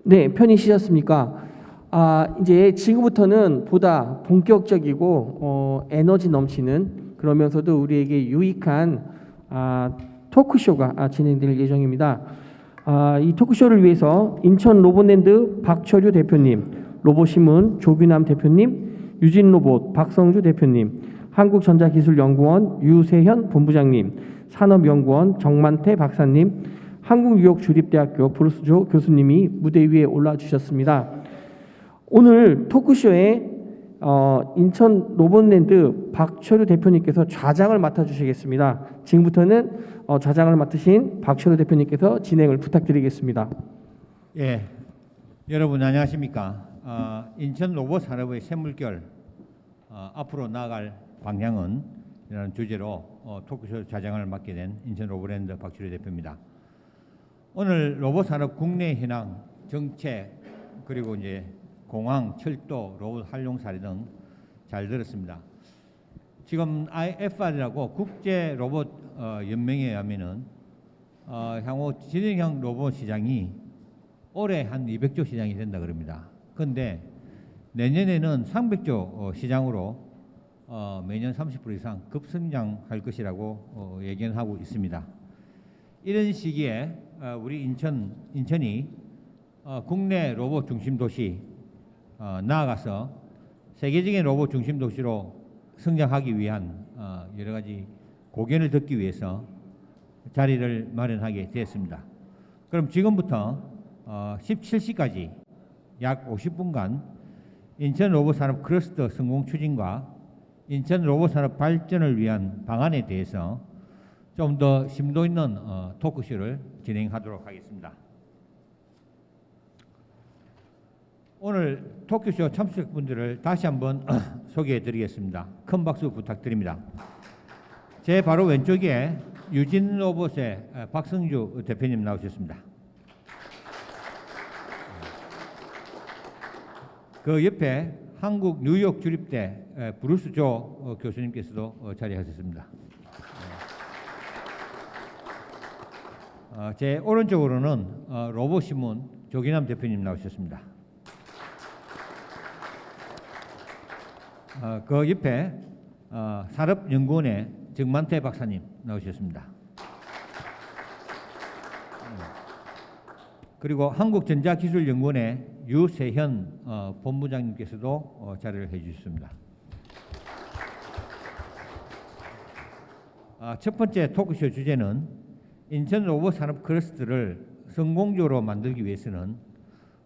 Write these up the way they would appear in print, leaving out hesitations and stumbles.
네, 편히 쉬셨습니까? 이제 지금부터는 보다 본격적이고 에너지 넘치는 그러면서도 우리에게 유익한 토크쇼가 진행될 예정입니다. 이 토크쇼를 위해서 인천 로봇랜드 박철유 대표님, 로봇신문 조규남 대표님, 유진로봇 박성주 대표님, 한국전자기술연구원 유세현 본부장님, 산업연구원 정만태 박사님, 한국유역주립대학교 브루스조 교수님이 무대 위에 올라주셨습니다. 오늘 토크쇼에 인천 로봇랜드 박철유 대표님께서 좌장을 맡아주시겠습니다. 지금부터는 좌장을 맡으신 박철유 대표님께서 진행을 부탁드리겠습니다. 예, 여러분 안녕하십니까? 인천 로봇 산업의 샘물결 앞으로 나아갈 방향은 이라는 주제로 토크쇼 좌장을 맡게 된 인천 로봇랜드 박철유 대표입니다. 오늘 로봇 산업 국내 현황, 정책, 그리고 이제 공항, 철도, 로봇 활용 사례 등 잘 들었습니다. 지금 IFR이라고 국제 로봇 연맹에 의하면은 향후 지능형 로봇 시장이 올해 한 200조 시장이 된다 그럽니다. 그런데 내년에는 300조 시장으로 매년 30% 이상 급성장할 것이라고 예견하고 있습니다. 이런 시기에 우리 인천이 국내 로봇 중심 도시 나아가서 세계적인 로봇 중심 도시로 성장하기 위한 여러 가지 고견을 듣기 위해서 자리를 마련하게 되었습니다. 그럼 지금부터 17시까지 약 50분간 인천 로봇 산업 클러스터 성공 추진과 인천 로봇 산업 발전을 위한 방안에 대해서 좀 더 심도 있는 토크쇼를 진행하도록 하겠습니다. 오늘 토크쇼 참석분들을 다시 한번 소개해 드리겠습니다. 큰 박수 부탁드립니다. 제 바로 왼쪽에 유진로봇의 박성주 대표님 나오셨습니다. 그 옆에 한국 뉴욕 주립대 브루스 조 교수님께서도 자리하셨습니다. 제 오른쪽으로는 로봇신문 조규남 대표님 나오셨습니다. 그 옆에 산업연구원의 정만태 박사님 나오셨습니다. 그리고 한국전자기술연구원의 유세현 본부장님께서도 자리를 해주셨습니다. 첫 번째 토크쇼 주제는 인천 로봇 산업 클러스터를 성공적으로 만들기 위해서는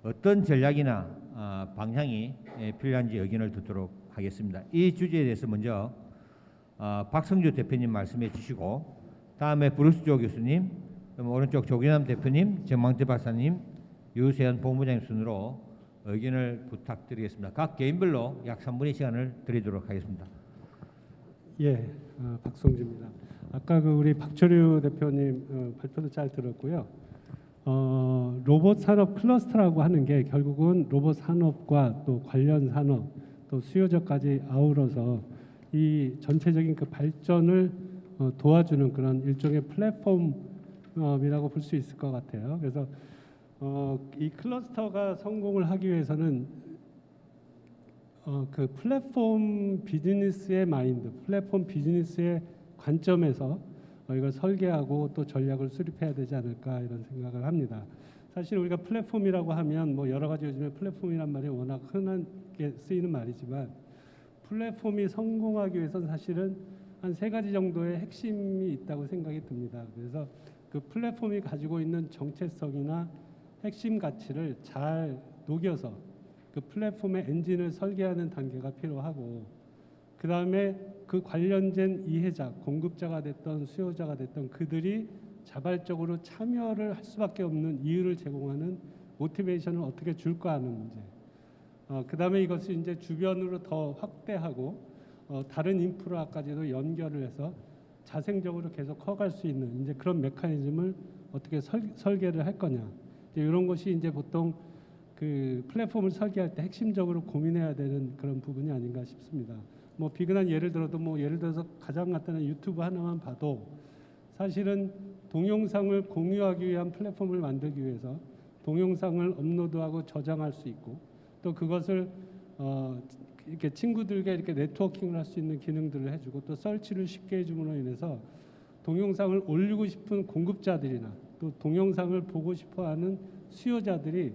어떤 전략이나 방향이 필요한지 의견을 듣도록 하겠습니다. 이 주제에 대해서 먼저 박성주 대표님 말씀해 주시고 다음에 브루스조 교수님, 오른쪽 조규남 대표님, 정만태 박사님, 유세현 본부장님 순으로 의견을 부탁드리겠습니다. 각 개인별로 약 3분의 시간을 드리도록 하겠습니다. 예, 박성주입니다. 아까 우리 박철유 대표님 발표도 잘 들었고요. 로봇 산업 클러스터라고 하는 게 결국은 로봇 산업과 또 관련 산업 또 수요자까지 아우러서 이 전체적인 그 발전을 도와주는 그런 일종의 플랫폼이라고 볼 수 있을 것 같아요. 그래서 이 클러스터가 성공을 하기 위해서는 그 플랫폼 비즈니스의 마인드, 플랫폼 비즈니스의 관점에서 이걸 설계하고 또 전략을 수립해야 되지 않을까 이런 생각을 합니다. 사실 우리가 플랫폼이라고 하면 뭐 여러 가지 요즘에 플랫폼이란 말이 워낙 흔하게 쓰이는 말이지만 플랫폼이 성공하기 위해서는 사실은 한 3가지 정도의 핵심이 있다고 생각이 듭니다. 그래서 그 플랫폼이 가지고 있는 정체성이나 핵심 가치를 잘 녹여서 그 플랫폼의 엔진을 설계하는 단계가 필요하고 그 다음에 그 관련된 이해자, 공급자가 됐던 수요자가 됐던 그들이 자발적으로 참여를 할 수밖에 없는 이유를 제공하는 모티베이션을 어떻게 줄까 하는 문제. 그 다음에 이것을 이제 주변으로 더 확대하고 다른 인프라까지도 연결을 해서 자생적으로 계속 커갈 수 있는 이제 그런 메커니즘을 어떻게 설계를 할 거냐. 이제 이런 것이 이제 보통 그 플랫폼을 설계할 때 핵심적으로 고민해야 되는 그런 부분이 아닌가 싶습니다. 뭐 비근한 예를 들어도 뭐 예를 들어서 가장 간단한 유튜브 하나만 봐도 사실은 동영상을 공유하기 위한 플랫폼을 만들기 위해서 동영상을 업로드하고 저장할 수 있고 또 그것을 이렇게 친구들과 이렇게 네트워킹을 할 수 있는 기능들을 해주고 또 설치를 쉽게 해줌으로 인해서 동영상을 올리고 싶은 공급자들이나 또 동영상을 보고 싶어하는 수요자들이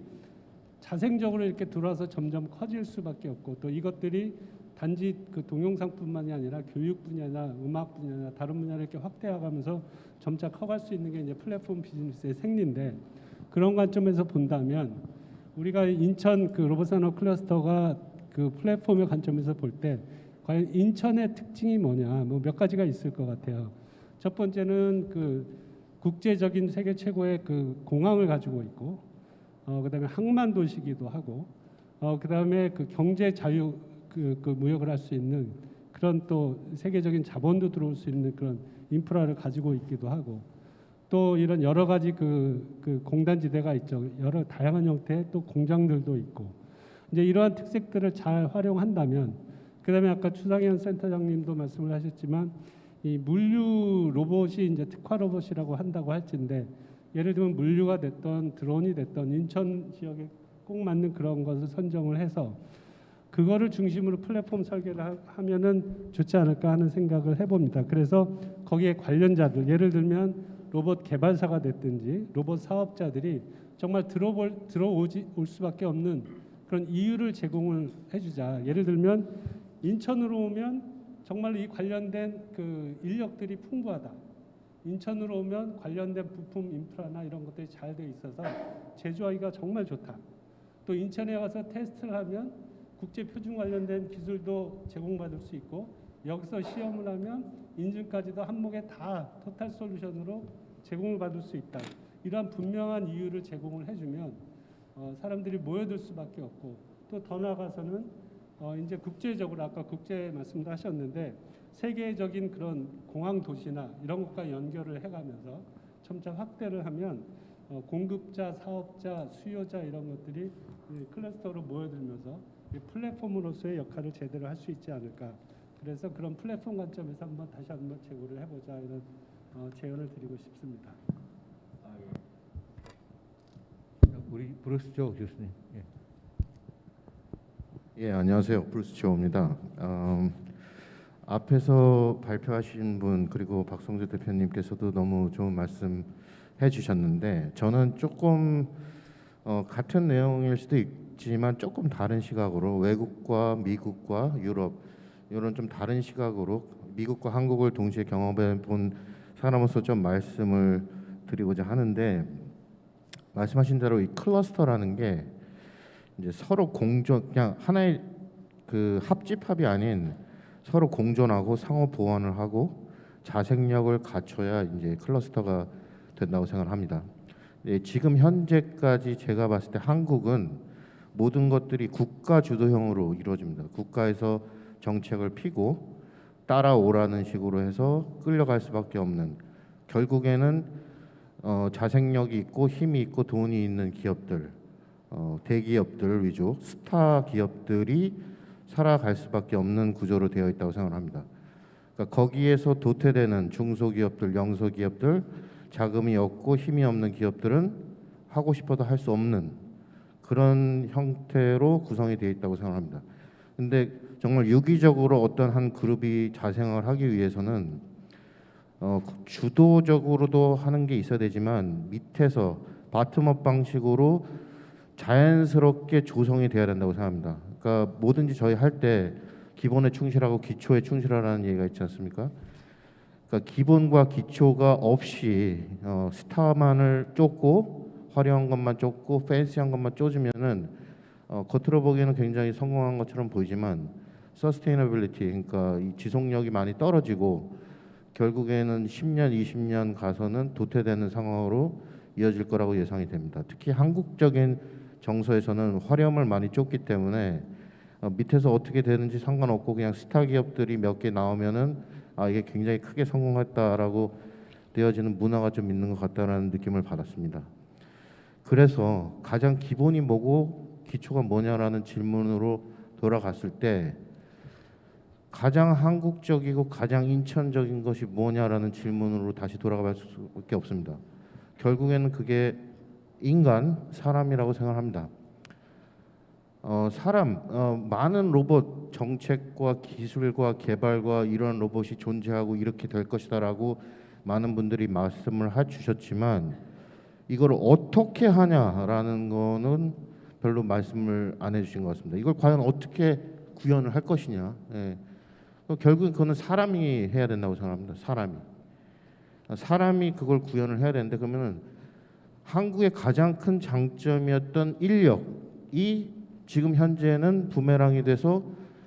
자생적으로 이렇게 들어와서 점점 커질 수밖에 없고 또 이것들이 단지 그 동영상뿐만이 아니라 교육 분야나 음악 분야나 다른 분야를 이렇게 확대해가면서 점차 커갈 수 있는 게 이제 플랫폼 비즈니스의 생리인데 그런 관점에서 본다면 우리가 인천 그 로봇산업 클러스터가 그 플랫폼의 관점에서 볼 때 과연 인천의 특징이 뭐냐 뭐 몇 가지가 있을 것 같아요. 첫 번째는 그 국제적인 세계 최고의 그 공항을 가지고 있고 그다음에 항만 도시기도 하고 그다음에 그 경제 자유 그 무역을 할 수 있는 그런 또 세계적인 자본도 들어올 수 있는 그런 인프라를 가지고 있기도 하고 또 이런 여러 가지 그 공단지대가 있죠. 여러 다양한 형태의 또 공장들도 있고 이제 이러한 특색들을 잘 활용한다면 그다음에 아까 추상현 센터장님도 말씀을 하셨지만 이 물류 로봇이 이제 특화 로봇이라고 한다고 할진데 예를 들면 물류가 됐던 드론이 됐던 인천 지역에 꼭 맞는 그런 것을 선정을 해서 그거를 중심으로 플랫폼 설계를 하면은 좋지 않을까 하는 생각을 해봅니다. 그래서 거기에 관련자들 예를 들면 로봇 개발사가 됐든지 로봇 사업자들이 정말 올 수밖에 없는 그런 이유를 제공을 해주자. 예를 들면 인천으로 오면 정말 이 관련된 그 인력들이 풍부하다. 인천으로 오면 관련된 부품 인프라나 이런 것들이 잘 돼 있어서 제조하기가 정말 좋다. 또 인천에 와서 테스트를 하면 국제 표준 관련된 기술도 제공받을 수 있고 여기서 시험을 하면 인증까지도 한목에 다 토탈 솔루션으로 제공을 받을 수 있다. 이러한 분명한 이유를 제공을 해주면 사람들이 모여들 수밖에 없고 또 더 나아가서는 이제 국제적으로 아까 국제 말씀도 하셨는데 세계적인 그런 공항 도시나 이런 것과 연결을 해가면서 점차 확대를 하면 공급자, 사업자, 수요자 이런 것들이 클러스터로 모여들면서 플랫폼으로서의 역할을 제대로 할 수 있지 않을까. 그래서 그런 플랫폼 관점에서 다시 한번 제고를 해보자 이런 제언을 드리고 싶습니다. 우리 브루스 조 교수님. 예, 안녕하세요. 브루스 조입니다. 앞에서 발표하신 분 그리고 박성재 대표님께서도 너무 좋은 말씀 해주셨는데 저는 조금 같은 내용일 수도 있지만 조금 다른 시각으로 외국과 미국과 유럽 이런 좀 다른 시각으로 미국과 한국을 동시에 경험해 본 사람으로서 좀 말씀을 드리고자 하는데 말씀하신 대로 이 클러스터라는 게 이제 서로 공존 그냥 하나의 그 합집합이 아닌 서로 공존하고 상호 보완을 하고 자생력을 갖춰야 이제 클러스터가 된다고 생각을 합니다. 지금 현재까지 제가 봤을 때 한국은 모든 것들이 국가 주도형으로 이루어집니다. 국가에서 정책을 피고 따라오라는 식으로 해서 끌려갈 수밖에 없는 결국에는 자생력이 있고 힘이 있고 돈이 있는 기업들 대기업들 위주 스타 기업들이 살아갈 수밖에 없는 구조로 되어 있다고 생각합니다. 그러니까 거기에서 도태되는 중소기업들, 영소기업들, 자금이 없고 힘이 없는 기업들은 하고 싶어도 할 수 없는 그런 형태로 구성이 되어 있다고 생각합니다. 근데 정말 유기적으로 어떤 한 그룹이 자생을 하기 위해서는 주도적으로도 하는 게 있어야 되지만 밑에서 바텀업 방식으로 자연스럽게 조성이 돼야 된다고 생각합니다. 그러니까 뭐든지 저희 할 때 기본에 충실하고 기초에 충실하라는 얘기가 있지 않습니까? 그러니까 기본과 기초가 없이 스타만을 쫓고 화려한 것만 쫓고 팬시한 것만 쫓으면은 겉으로 보기에는 굉장히 성공한 것처럼 보이지만 서스테이너빌리티 그러니까 이 지속력이 많이 떨어지고 결국에는 10년, 20년 가서는 도태되는 상황으로 이어질 거라고 예상이 됩니다. 특히 한국적인 정서에서는 화려함을 많이 쫓기 때문에 밑에서 어떻게 되는지 상관없고 그냥 스타 기업들이 몇 개 나오면은 이게 굉장히 크게 성공했다라고 되어지는 문화가 좀 있는 것 같다라는 느낌을 받았습니다. 그래서 가장 기본이 뭐고 기초가 뭐냐라는 질문으로 돌아갔을 때 가장 한국적이고 가장 인천적인 것이 뭐냐라는 질문으로 다시 돌아갈 수밖에 없습니다. 결국에는 그게 인간, 사람이라고 생각합니다. 많은 로봇 정책과 기술과 개발과 이런 로봇이 존재하고 이렇게 될 것이다라고 많은 분들이 말씀을 해주셨지만 이걸 어떻게 하냐라는 거는 별로 말씀을 안 해주신 것 같습니다. 이걸 과연 어떻게 구현을 할 것이냐. 예. 결국은 그거는 사람이 해야 된다고 생각합니다. 사람이 그걸 구현을 해야 되는데 그러면은 한국의 가장 큰 장점이었던 인력이 지금 현재는 부메랑이 돼서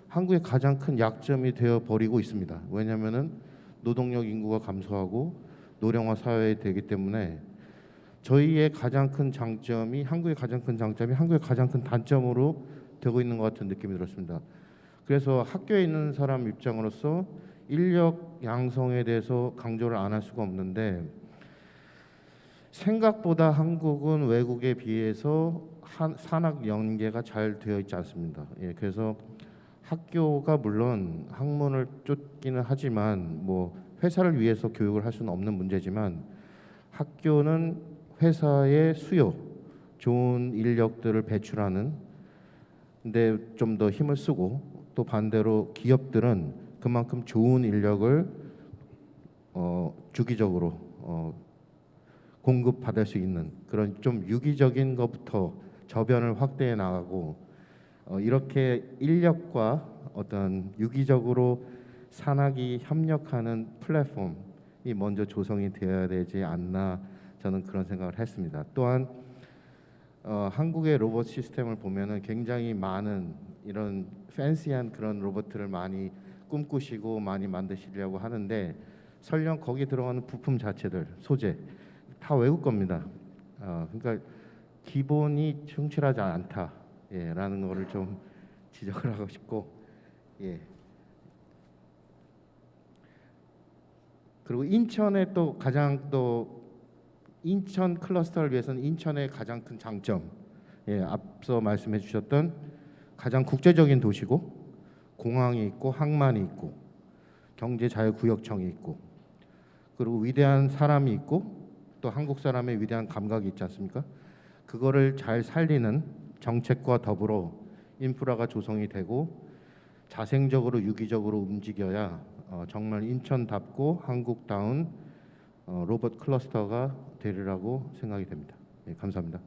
한국의 가장 큰 약점이 되어 버리고 있습니다. 왜냐하면은 노동력 인구가 감소하고 노령화 사회에 되기 때문에 저희의 가장 큰 장점이 한국의 가장 큰 단점으로 되고 있는 것 같은 느낌이 들었습니다. 그래서 학교에 있는 사람 입장으로서 인력 양성에 대해서 강조를 안 할 수가 없는데 생각보다 한국은 외국에 비해서 산학 연계가 잘 되어 있지 않습니다. 예, 그래서 학교가 물론 학문을 쫓기는 하지만 뭐 회사를 위해서 교육을 할 수는 없는 문제지만 학교는 회사의 수요, 좋은 인력들을 배출하는 데 좀 더 힘을 쓰고 또 반대로 기업들은 그만큼 좋은 인력을 주기적으로 공급받을 수 있는 그런 좀 유기적인 것부터 저변을 확대해 나가고 이렇게 인력과 어떤 유기적으로 산학이 협력하는 플랫폼이 먼저 조성이 되어야 되지 않나 저는 그런 생각을 했습니다. 또한 한국의 로봇 시스템을 보면은 굉장히 많은 이런 팬시한 그런 로봇들을 많이 꿈꾸시고 많이 만드시려고 하는데 설령 거기 들어가는 부품 자체들, 소재 다 외국 겁니다. 그러니까 기본이 충실하지 않다라는 거를 좀 지적을 하고 싶고, 예. 그리고 인천의 또 가장 또 인천 클러스터를 위해서는 인천의 가장 큰 장점, 예, 앞서 말씀해 주셨던 가장 국제적인 도시고 공항이 있고 항만이 있고 경제자유구역청이 있고 그리고 위대한 사람이 있고 또 한국 사람의 위대한 감각이 있지 않습니까? 그거를 잘 살리는 정책과 더불어 인프라가 조성이 되고 자생적으로 유기적으로 움직여야 정말 인천답고 한국다운 로봇 클러스터가 되리라고 생각이 됩니다. 네, 감사합니다.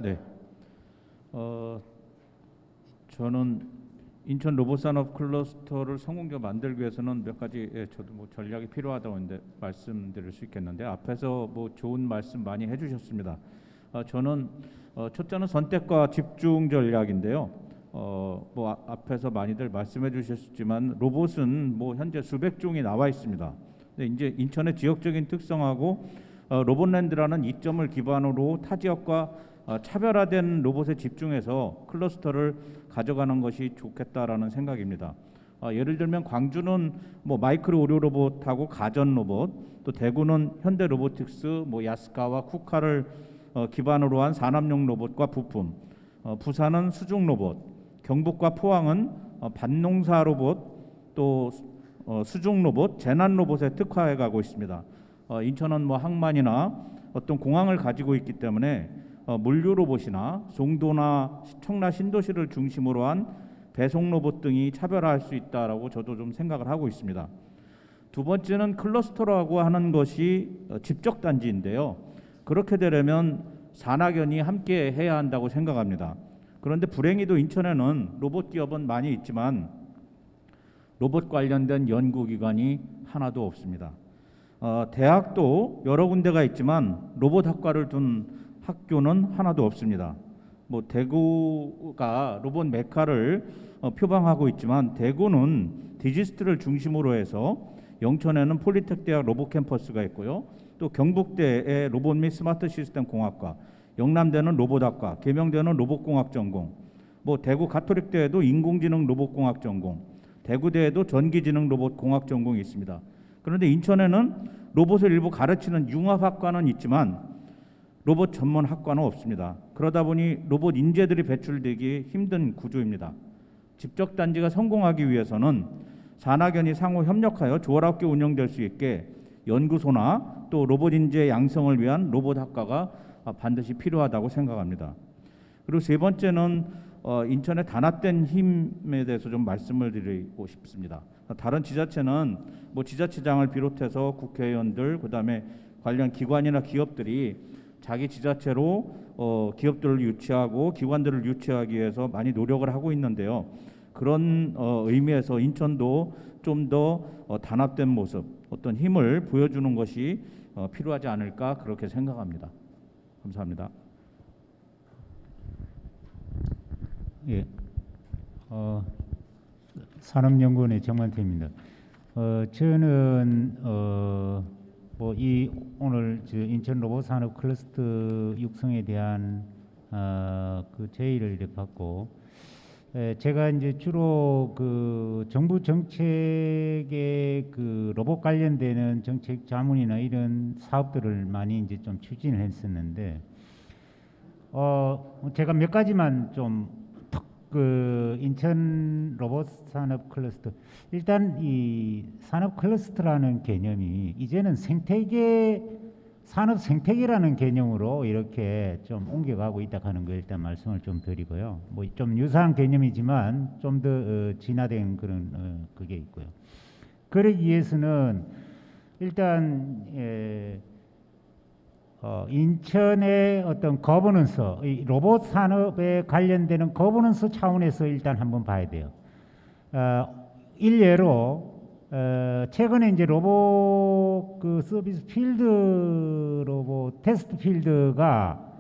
네, 저는 인천 로봇산업 클러스터를 성공적으로 만들기 위해서는 몇 가지 저도 뭐 전략이 필요하다고 했는데 말씀드릴 수 있겠는데 앞에서 뭐 좋은 말씀 많이 해주셨습니다. 저는 첫째는 선택과 집중 전략인데요. 뭐 앞에서 많이들 말씀해 주셨지만 로봇은 뭐 현재 수백 종이 나와 있습니다. 근데 이제 인천의 지역적인 특성하고 로봇랜드라는 이점을 기반으로 타 지역과 차별화된 로봇에 집중해서 클러스터를 가져가는 것이 좋겠다라는 생각입니다. 예를 들면 광주는 뭐 마이크로 의료 로봇하고 가전 로봇, 또 대구는 현대 로보틱스, 뭐 야스카와 쿠카를 기반으로 한 산업용 로봇과 부품, 부산은 수중 로봇, 경북과 포항은 밭농사 로봇, 또 수중 로봇, 재난 로봇에 특화해 가고 있습니다. 인천은 뭐 항만이나 어떤 공항을 가지고 있기 때문에 물류 로봇이나 송도나 청라 신도시를 중심으로 한 배송 로봇 등이 차별화할 수 있다라고 저도 좀 생각을 하고 있습니다. 두 번째는 클러스터라고 하는 것이 집적 단지인데요. 그렇게 되려면 산학연이 함께 해야 한다고 생각합니다. 그런데 불행히도 인천에는 로봇 기업은 많이 있지만 로봇 관련된 연구기관이 하나도 없습니다. 대학도 여러 군데가 있지만 로봇 학과를 둔 학교는 하나도 없습니다. 뭐 대구가 로봇 메카를 표방하고 있지만 대구는 디지스트를 중심으로 해서 영천에는 폴리텍 대학 로봇 캠퍼스가 있고요. 또 경북대의 로봇 및 스마트 시스템 공학과, 영남대는 로봇학과, 계명대는 로봇공학 전공, 뭐 대구 가톨릭대에도 인공지능 로봇공학 전공, 대구대에도 전기지능 로봇공학 전공이 있습니다. 그런데 인천에는 로봇을 일부 가르치는 융합학과는 있지만 로봇 전문 학과는 없습니다. 그러다 보니 로봇 인재들이 배출되기 힘든 구조입니다. 집적단지가 성공하기 위해서는 산학연이 상호 협력하여 조화롭게 운영될 수 있게 연구소나 또 로봇 인재 양성을 위한 로봇 학과가 반드시 필요하다고 생각합니다. 그리고 세 번째는 인천의 단합된 힘에 대해서 좀 말씀을 드리고 싶습니다. 다른 지자체는 뭐 지자체장을 비롯해서 국회의원들 그다음에 관련 기관이나 기업들이 자기 지자체로 기업들을 유치하고 기관들을 유치하기 위해서 많이 노력을 하고 있는데요. 그런 의미에서 인천도 좀 더 단합된 모습, 어떤 힘을 보여주는 것이 필요하지 않을까 그렇게 생각합니다. 감사합니다. 예, 산업연구원의 정만태입니다. 저는 뭐 이 오늘 저 인천 로봇 산업 클러스터 육성에 대한 그 제의를 이렇게 받고, 제가 이제 주로 그 정부 정책의 그 로봇 관련되는 정책 자문이나 이런 사업들을 많이 이제 좀 추진을 했었는데, 제가 몇 가지만 좀 그 인천 로봇 산업 클러스터, 일단 이 산업 클러스터라는 개념이 이제는 생태계 산업 생태계라는 개념으로 이렇게 좀 옮겨가고 있다 하는 거 일단 말씀을 좀 드리고요. 뭐 좀 유사한 개념이지만 좀 더 진화된 그런 그게 있고요. 그러기 위해서는 일단 인천의 어떤 거버넌스, 이 로봇 산업에 관련되는 거버넌스 차원에서 일단 한번 봐야 돼요. 일례로 최근에 이제 로봇 그 서비스 필드 로봇 테스트 필드가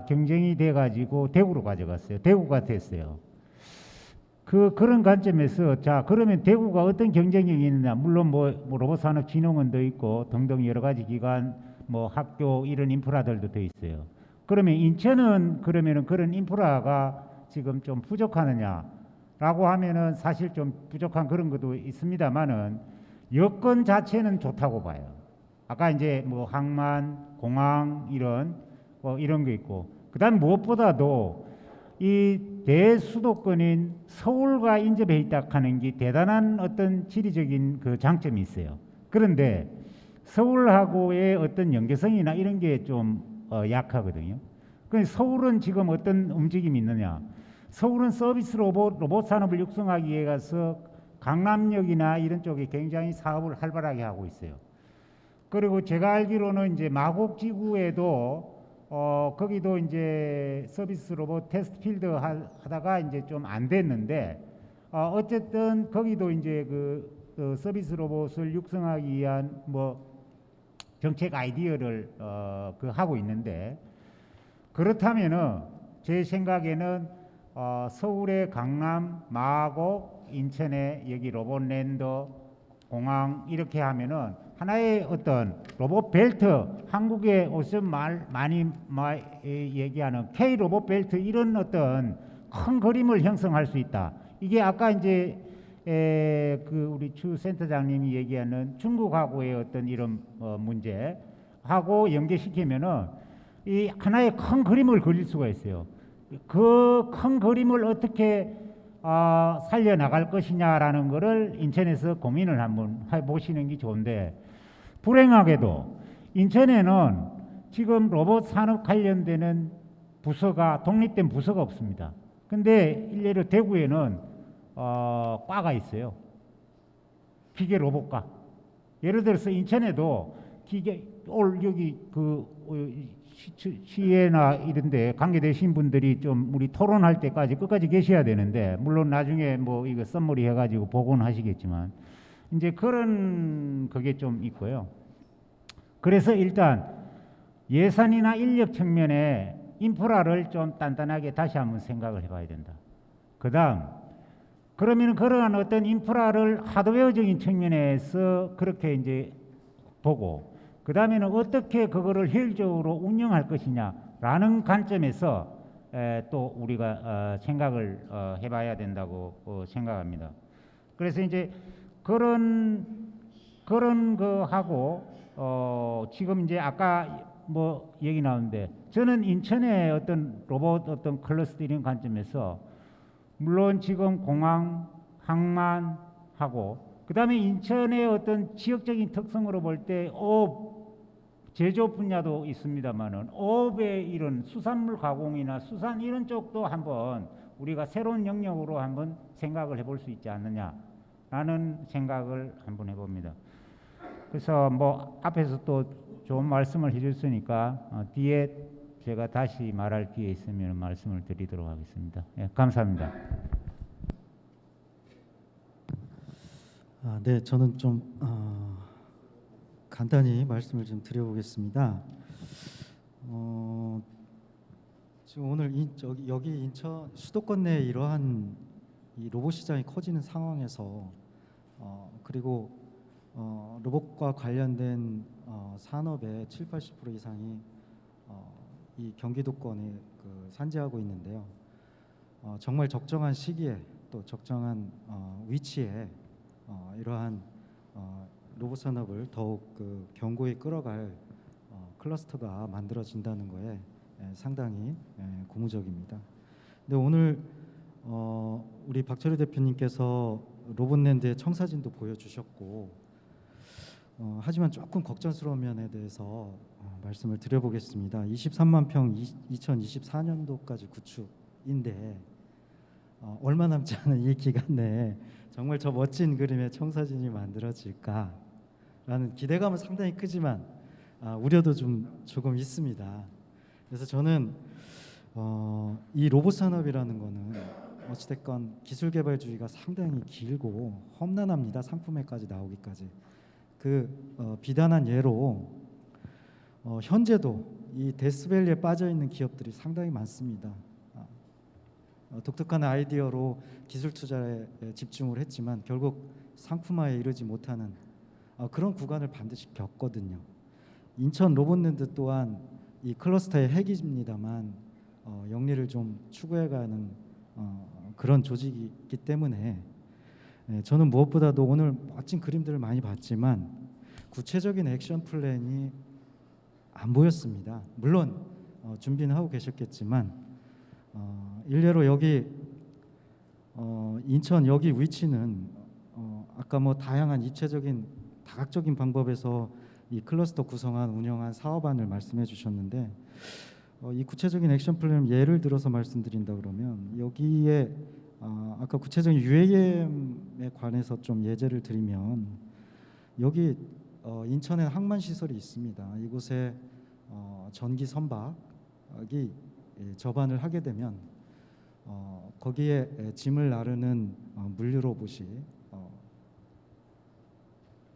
경쟁이 돼가지고 대구로 가져갔어요. 대구가 됐어요. 그런 관점에서 자 그러면 대구가 어떤 경쟁력이 있느냐, 물론 뭐 로봇산업진흥원도 있고 등등 여러 가지 기관 뭐 학교 이런 인프라들도 돼 있어요. 그러면 인천은 그러면은 그런 인프라가 지금 좀 부족하느냐라고 하면은 사실 좀 부족한 그런 것도 있습니다만은 여건 자체는 좋다고 봐요. 아까 이제 뭐 항만, 공항 이런 이런 거 있고, 그다음 무엇보다도 이 대수도권인 서울과 인접해 있다 하는 게 대단한 어떤 지리적인 그 장점이 있어요. 그런데 서울하고의 어떤 연계성이나 이런 게 좀 약하거든요. 그래서 서울은 지금 어떤 움직임이 있느냐? 서울은 서비스 로봇 산업을 육성하기 위해서 강남역이나 이런 쪽에 굉장히 사업을 활발하게 하고 있어요. 그리고 제가 알기로는 이제 마곡지구에도 거기도 이제 서비스 로봇 테스트 필드 하다가 이제 좀 안 됐는데 어쨌든 거기도 이제 그 서비스 로봇을 육성하기 위한 뭐 정책 아이디어를 그 하고 있는데, 그렇다면은 제 생각에는 서울의 강남, 마곡, 인천의 여기 로봇랜더, 공항 이렇게 하면은 하나의 어떤 로봇 벨트, 한국에 요즘 많이 얘기하는 K 로봇 벨트 이런 어떤 큰 그림을 형성할 수 있다. 이게 아까 이제 그 우리 추 센터장님이 얘기하는 중국하고의 어떤 이런 문제하고 연계시키면은 이 하나의 큰 그림을 그릴 수가 있어요. 그 큰 그림을 어떻게 살려 나갈 것이냐라는 것을 인천에서 고민을 한번 해보시는 게 좋은데, 불행하게도 인천에는 지금 로봇 산업 관련되는 부서가 독립된 부서가 없습니다. 근데 일례로 대구에는 과가 있어요. 기계 로봇과. 예를 들어서 인천에도 기계 여기 그 시에나 이런데 관계되신 분들이 좀 우리 토론할 때까지 끝까지 계셔야 되는데, 물론 나중에 뭐 이거 썸머리 해가지고 보고는 하시겠지만 이제 그런 그게 좀 있고요. 그래서 일단 예산이나 인력 측면에 인프라를 좀 단단하게 다시 한번 생각을 해봐야 된다. 그다음 그러면 그러한 어떤 인프라를 하드웨어적인 측면에서 그렇게 이제 보고, 그 다음에는 어떻게 그거를 효율적으로 운영할 것이냐라는 관점에서 또 우리가 생각을 해봐야 된다고 생각합니다. 그래서 이제 그런 거 하고 지금 이제 아까 뭐 얘기 나오는데, 저는 인천의 어떤 로봇 어떤 클러스터 이런 관점에서 물론 지금 공항, 항만하고 그다음에 인천의 어떤 지역적인 특성으로 볼 때 어업, 제조 분야도 있습니다만은 어업의 이런 수산물 가공이나 수산 이런 쪽도 한번 우리가 새로운 영역으로 한번 생각을 해볼 수 있지 않느냐라는 생각을 한번 해봅니다. 그래서 뭐 앞에서 또 좋은 말씀을 해줬으니까 뒤에 제가 다시 말할 기회 있으면 말씀을 드리도록 하겠습니다. 예, 감사합니다. 네, 저는 좀 간단히 말씀을 좀 드려보겠습니다. 지금 오늘 여기 인천 수도권 내에 이러한 이 로봇 시장이 커지는 상황에서 그리고 로봇과 관련된 산업의 70-80% 이상이 이 경기도권에 산재하고 있는데요. 정말 적정한 시기에 또 적정한 위치에 이러한 로봇 산업을 더욱 견고히 끌어갈 클러스터가 만들어진다는 거에 상당히 고무적입니다. 근데 오늘 우리 박철우 대표님께서 로봇랜드의 청사진도 보여주셨고 하지만 조금 걱정스러운 면에 대해서 말씀을 드려보겠습니다. 23만 평 2024년도까지 구축인데 얼마 남지 않은 이 기간 내에 정말 저 멋진 그림의 청사진이 만들어질까라는 기대감은 상당히 크지만 우려도 조금 있습니다. 그래서 저는 이 로봇 산업이라는 거는 어찌됐건 기술 개발주의가 상당히 길고 험난합니다. 상품에까지 나오기까지. 비단한 예로 현재도 이 데스밸리에 빠져 있는 기업들이 상당히 많습니다. 독특한 아이디어로 기술 투자에 집중을 했지만 결국 상품화에 이르지 못하는 그런 구간을 반드시 겪거든요. 인천 로봇랜드 또한 이 클러스터의 핵입니다만 영리를 좀 추구해가는 그런 조직이기 때문에 저는 무엇보다도 오늘 멋진 그림들을 많이 봤지만 구체적인 액션 플랜이 안 보였습니다. 물론 준비는 하고 계셨겠지만 일례로 여기 인천 여기 위치는 아까 뭐 다양한 입체적인 다각적인 방법에서 이 클러스터 구성한 운영한 사업안을 말씀해 주셨는데 이 구체적인 액션 플랜 예를 들어서 말씀드린다 그러면 여기에 아까 구체적인 UAM에 관해서 좀 예제를 드리면 여기 인천에 항만 시설이 있습니다. 이곳에 전기 선박이 접안을 하게 되면 거기에 짐을 나르는 물류 로봇이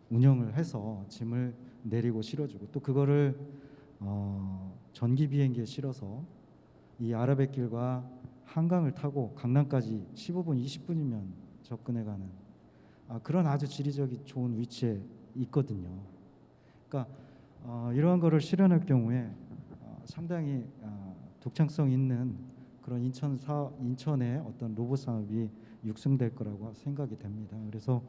운영을 해서 짐을 내리고 실어주고 또 그거를 전기 비행기에 실어서 이 아라뱃길과 한강을 타고 강남까지 15분, 20분이면 접근해가는 그런 아주 지리적이 좋은 위치에 있거든요. 그러니까 이러한 거를 실현할 경우에 상당히 독창성 있는 그런 인천의 어떤 로봇 산업이 육성될 거라고 생각이 됩니다. 그래서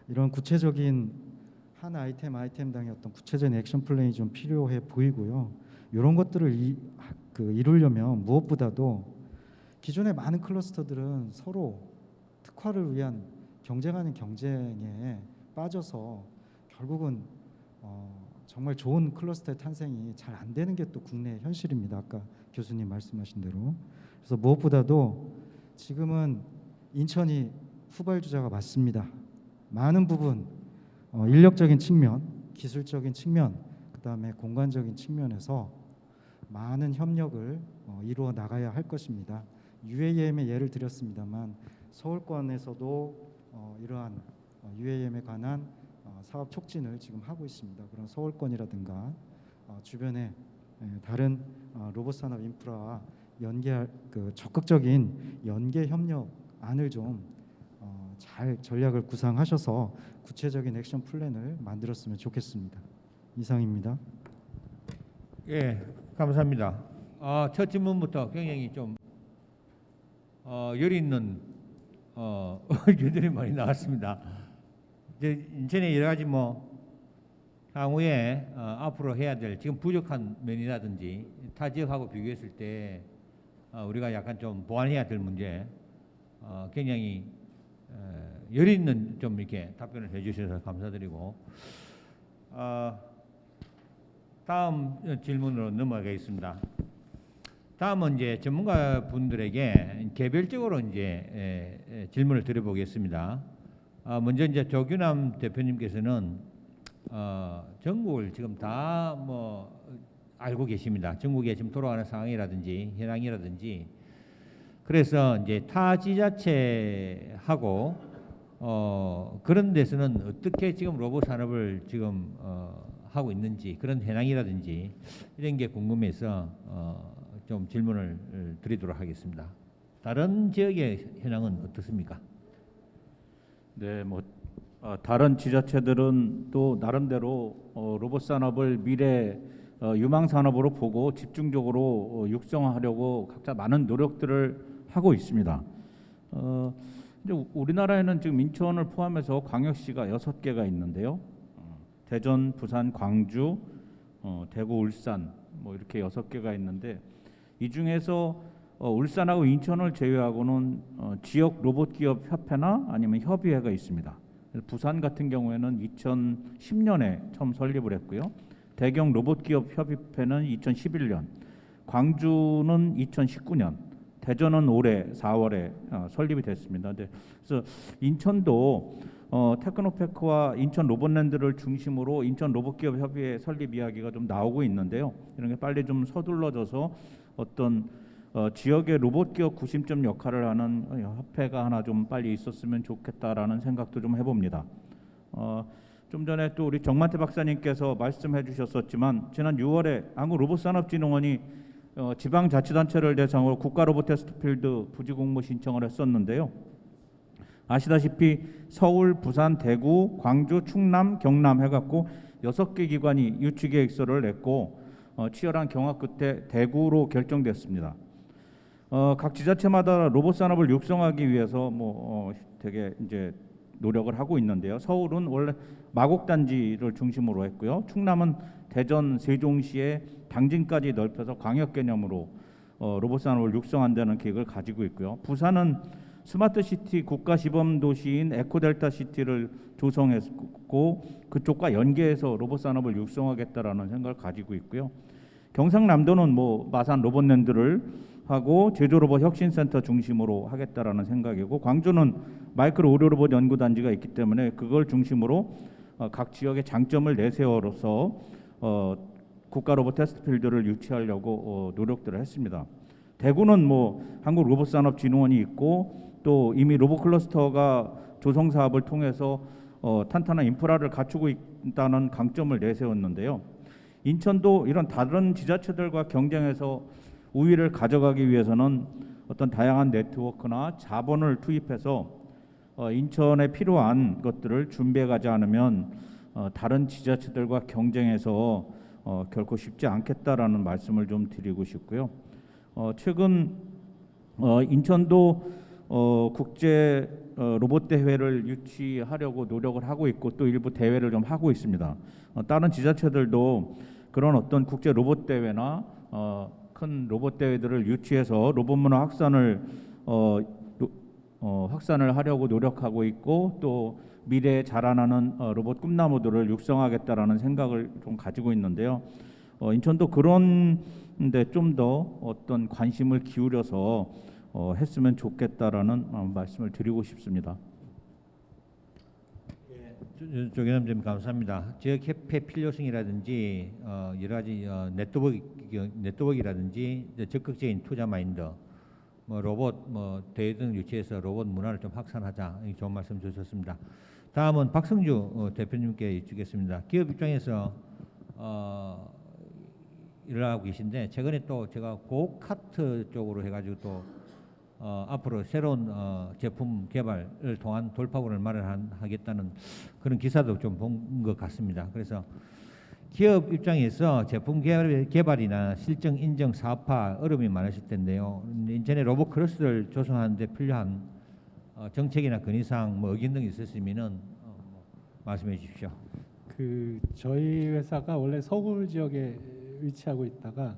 이런 구체적인 한 아이템당의 어떤 구체적인 액션 플랜이 좀 필요해 보이고요. 이런 것들을 이루려면 무엇보다도 기존의 많은 클러스터들은 서로 특화를 위한 경쟁하는 경쟁에 빠져서 결국은 정말 좋은 클러스터의 탄생이 잘 안 되는 게 또 국내 현실입니다. 아까 교수님 말씀하신 대로. 그래서 무엇보다도 지금은 인천이 후발주자가 맞습니다. 많은 부분 인력적인 측면, 기술적인 측면, 그다음에 공간적인 측면에서 많은 협력을 이루어 나가야 할 것입니다. UAM의 예를 드렸습니다만 서울권에서도 이러한 UAM에 관한 사업 촉진을 지금 하고 있습니다. 그런 서울권이라든가 주변에 다른 로봇 산업 인프라와 연계할 적극적인 연계 협력안을 좀 잘 전략을 구상하셔서 구체적인 액션 플랜을 만들었으면 좋겠습니다. 이상입니다. 예, 감사합니다. 첫 질문부터 굉장히 좀 열 있는 의견들이 많이 나왔습니다. 이제 인천에 여러 가지 향후에 앞으로 해야 될 지금 부족한 면이라든지 타 지역하고 비교했을 때 우리가 약간 좀 보완해야 될 문제 굉장히 여리 있는 좀 이렇게 답변을 해주셔서 감사드리고 다음 질문으로 넘어가겠습니다. 다음은 이제 전문가 분들에게 개별적으로 이제 질문을 드려보겠습니다. 먼저 이제 조규남 대표님께서는 전국을 지금 다 뭐 알고 계십니다. 전국에 지금 돌아가는 상황이라든지 현황이라든지 그래서 이제 타 지자체하고 그런 데서는 어떻게 지금 로봇 산업을 지금 하고 있는지 그런 현황이라든지 이런 게 궁금해서 좀 질문을 드리도록 하겠습니다. 다른 지역의 현황은 어떻습니까? 네, 뭐 다른 지자체들은 또 나름대로 로봇 산업을 미래 유망 산업으로 보고 집중적으로 육성하려고 각자 많은 노력들을 하고 있습니다. 이제 우리나라에는 지금 인천을 포함해서 광역시가 6개가 있는데요. 대전, 부산, 광주, 대구, 울산 뭐 이렇게 6개가 있는데 이 중에서 울산하고 인천을 제외하고는 지역 로봇 기업 협회나 아니면 협의회가 있습니다. 부산 같은 경우에는 2010년에 처음 설립을 했고요. 대경 로봇 기업 협의회는 2011년, 광주는 2019년, 대전은 올해 4월에 설립이 됐습니다. 그래서 인천도 테크노패크와 인천 로봇랜드를 중심으로 인천 로봇기업 협의회 설립 이야기가 좀 나오고 있는데요. 이런 게 빨리 좀 서둘러져서 어떤 지역의 로봇기업 구심점 역할을 하는 협회가 하나 좀 빨리 있었으면 좋겠다라는 생각도 좀 해봅니다. 좀 전에 또 우리 정만태 박사님께서 말씀해 주셨었지만 지난 6월에 한국로봇산업진흥원이 지방자치단체를 대상으로 국가 로봇 테스트 필드 부지 공모 신청을 했었는데요. 아시다시피 서울, 부산, 대구, 광주, 충남, 경남 해갖고 6개 기관이 유치 계획서를 냈고 치열한 경합 끝에 대구로 결정됐습니다. 각 지자체마다 로봇 산업을 육성하기 위해서 되게 이제 노력을 하고 있는데요. 서울은 원래 마곡단지를 중심으로 했고요. 충남은 대전, 세종시에 당진까지 넓혀서 광역 개념으로 로봇 산업을 육성한다는 계획을 가지고 있고요. 부산은 스마트시티 국가시범도시인 에코델타시티를 조성했고 그쪽과 연계해서 로봇 산업을 육성하겠다라는 생각을 가지고 있고요. 경상남도는 마산 로봇랜드를 하고 제조로봇 혁신센터 중심으로 하겠다라는 생각이고 광주는 마이크로 의료로봇 연구단지가 있기 때문에 그걸 중심으로 각 지역의 장점을 내세워서 국가 로봇 테스트 필드를 유치하려고 노력들을 했습니다. 대구는 한국로봇산업진흥원이 있고 또 이미 로봇 클러스터가 조성 사업을 통해서 탄탄한 인프라를 갖추고 있다는 강점을 내세웠는데요. 인천도 이런 다른 지자체들과 경쟁해서 우위를 가져가기 위해서는 어떤 다양한 네트워크나 자본을 투입해서 인천에 필요한 것들을 준비해가지 않으면 다른 지자체들과 경쟁해서 결코 쉽지 않겠다라는 말씀을 좀 드리고 싶고요. 최근 인천도 국제 로봇 대회를 유치하려고 노력을 하고 있고 또 일부 대회를 좀 하고 있습니다. 다른 지자체들도 그런 어떤 국제 로봇 대회나 큰 로봇 대회들을 유치해서 로봇 문화 확산을 하려고 노력하고 있고 또 미래에 자라나는 로봇 꿈나무들을 육성하겠다라는 생각을 좀 가지고 있는데요. 인천도 그런데 좀 더 어떤 관심을 기울여서 했으면 좋겠다라는 말씀을 드리고 싶습니다. 조규남 님 감사합니다. 지역 협회 필요성이라든지 여러 가지 네트워크라든지 적극적인 투자 마인드, 로봇 대회 등 유치해서 로봇 문화를 좀 확산하자 좋은 말씀 주셨습니다. 다음은 박성주 대표님께 여쭙겠습니다. 기업 입장에서 일을 하고 계신데 최근에 또 제가 고카트 쪽으로 해가지고 또 앞으로 새로운 제품 개발을 통한 돌파구를 마련하겠다는 그런 기사도 좀 본 것 같습니다. 그래서 기업 입장에서 제품 개발이나 실정 인정 사업화 어려움이 많으실 텐데요. 인천에 로봇 클러스터를 조성하는 데 필요한 정책이나 건의사항 의견 등이 있으시면은 말씀해 주십시오. 저희 회사가 원래 서울 지역에 위치하고 있다가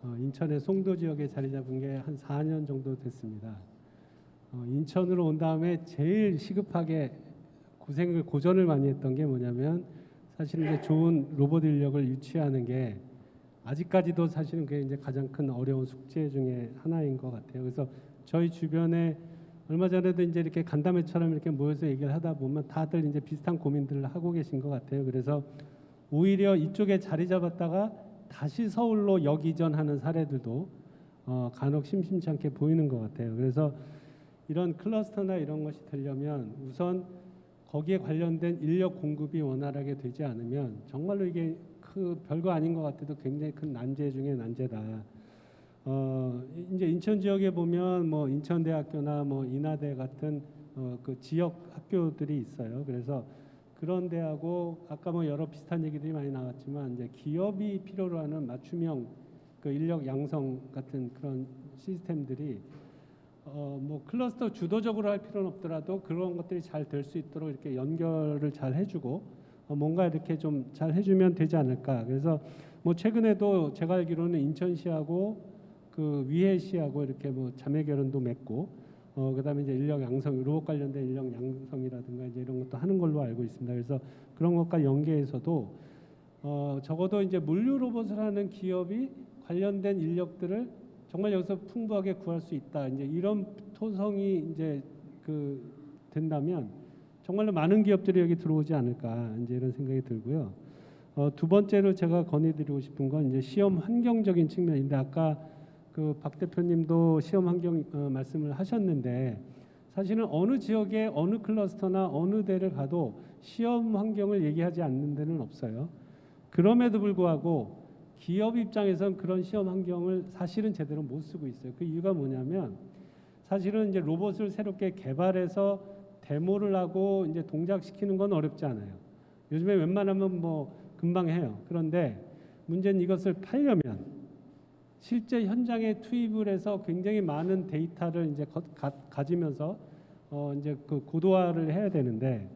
인천의 송도 지역에 자리 잡은 게 한 4년 정도 됐습니다. 인천으로 온 다음에 제일 시급하게 고전을 많이 했던 게 뭐냐면 사실 이제 좋은 로봇 인력을 유치하는 게 아직까지도 사실은 그게 이제 가장 큰 어려운 숙제 중에 하나인 것 같아요. 그래서 저희 주변에 얼마 전에도 이제 이렇게 간담회처럼 이렇게 모여서 얘기를 하다 보면 다들 이제 비슷한 고민들을 하고 계신 것 같아요. 그래서 오히려 이쪽에 자리 잡았다가 다시 서울로 역이전하는 사례들도 간혹 심심치 않게 보이는 것 같아요. 그래서 이런 클러스터나 이런 것이 되려면 우선 거기에 관련된 인력 공급이 원활하게 되지 않으면 정말로 이게 별거 아닌 것 같아도 굉장히 큰 난제 중에 난제다. 이제 인천 지역에 보면 뭐 인천대학교나 뭐 인하대 같은 그 지역 학교들이 있어요. 그래서 그런 데하고 아까 뭐 여러 비슷한 얘기들이 많이 나왔지만 이제 기업이 필요로 하는 맞춤형 그 인력 양성 같은 그런 시스템들이 뭐 클러스터 주도적으로 할 필요는 없더라도 그런 것들이 잘 될 수 있도록 이렇게 연결을 잘 해주고 뭔가 이렇게 좀 잘 해주면 되지 않을까. 그래서 뭐 최근에도 제가 알기로는 인천시하고 그 위해시하고 이렇게 뭐 자매 결연도 맺고 그다음에 이제 인력 양성, 로봇 관련된 인력 양성이라든가 이제 이런 것도 하는 걸로 알고 있습니다. 그래서 그런 것과 연계해서도 적어도 이제 물류 로봇을 하는 기업이 관련된 인력들을 정말 여기서 풍부하게 구할 수 있다. 이제 이런 토성이 이제 된다면 정말로 많은 기업들이 여기 들어오지 않을까 이제 이런 생각이 들고요. 두 번째로 제가 건의드리고 싶은 건 이제 시험 환경적인 측면인데 아까 그 박 대표님도 시험 환경 말씀을 하셨는데 사실은 어느 지역에 어느 클러스터나 어느 대를 가도 시험 환경을 얘기하지 않는 데는 없어요. 그럼에도 불구하고 기업 입장에선 그런 시험 환경을 사실은 제대로 못 쓰고 있어요. 그 이유가 뭐냐면 사실은 이제 로봇을 새롭게 개발해서 데모를 하고 이제 동작시키는 건 어렵지 않아요. 요즘에 웬만하면 뭐 금방 해요. 그런데 문제는 이것을 팔려면 실제 현장에 투입을 해서 굉장히 많은 데이터를 이제 가지면서 이제 그 고도화를 해야 되는데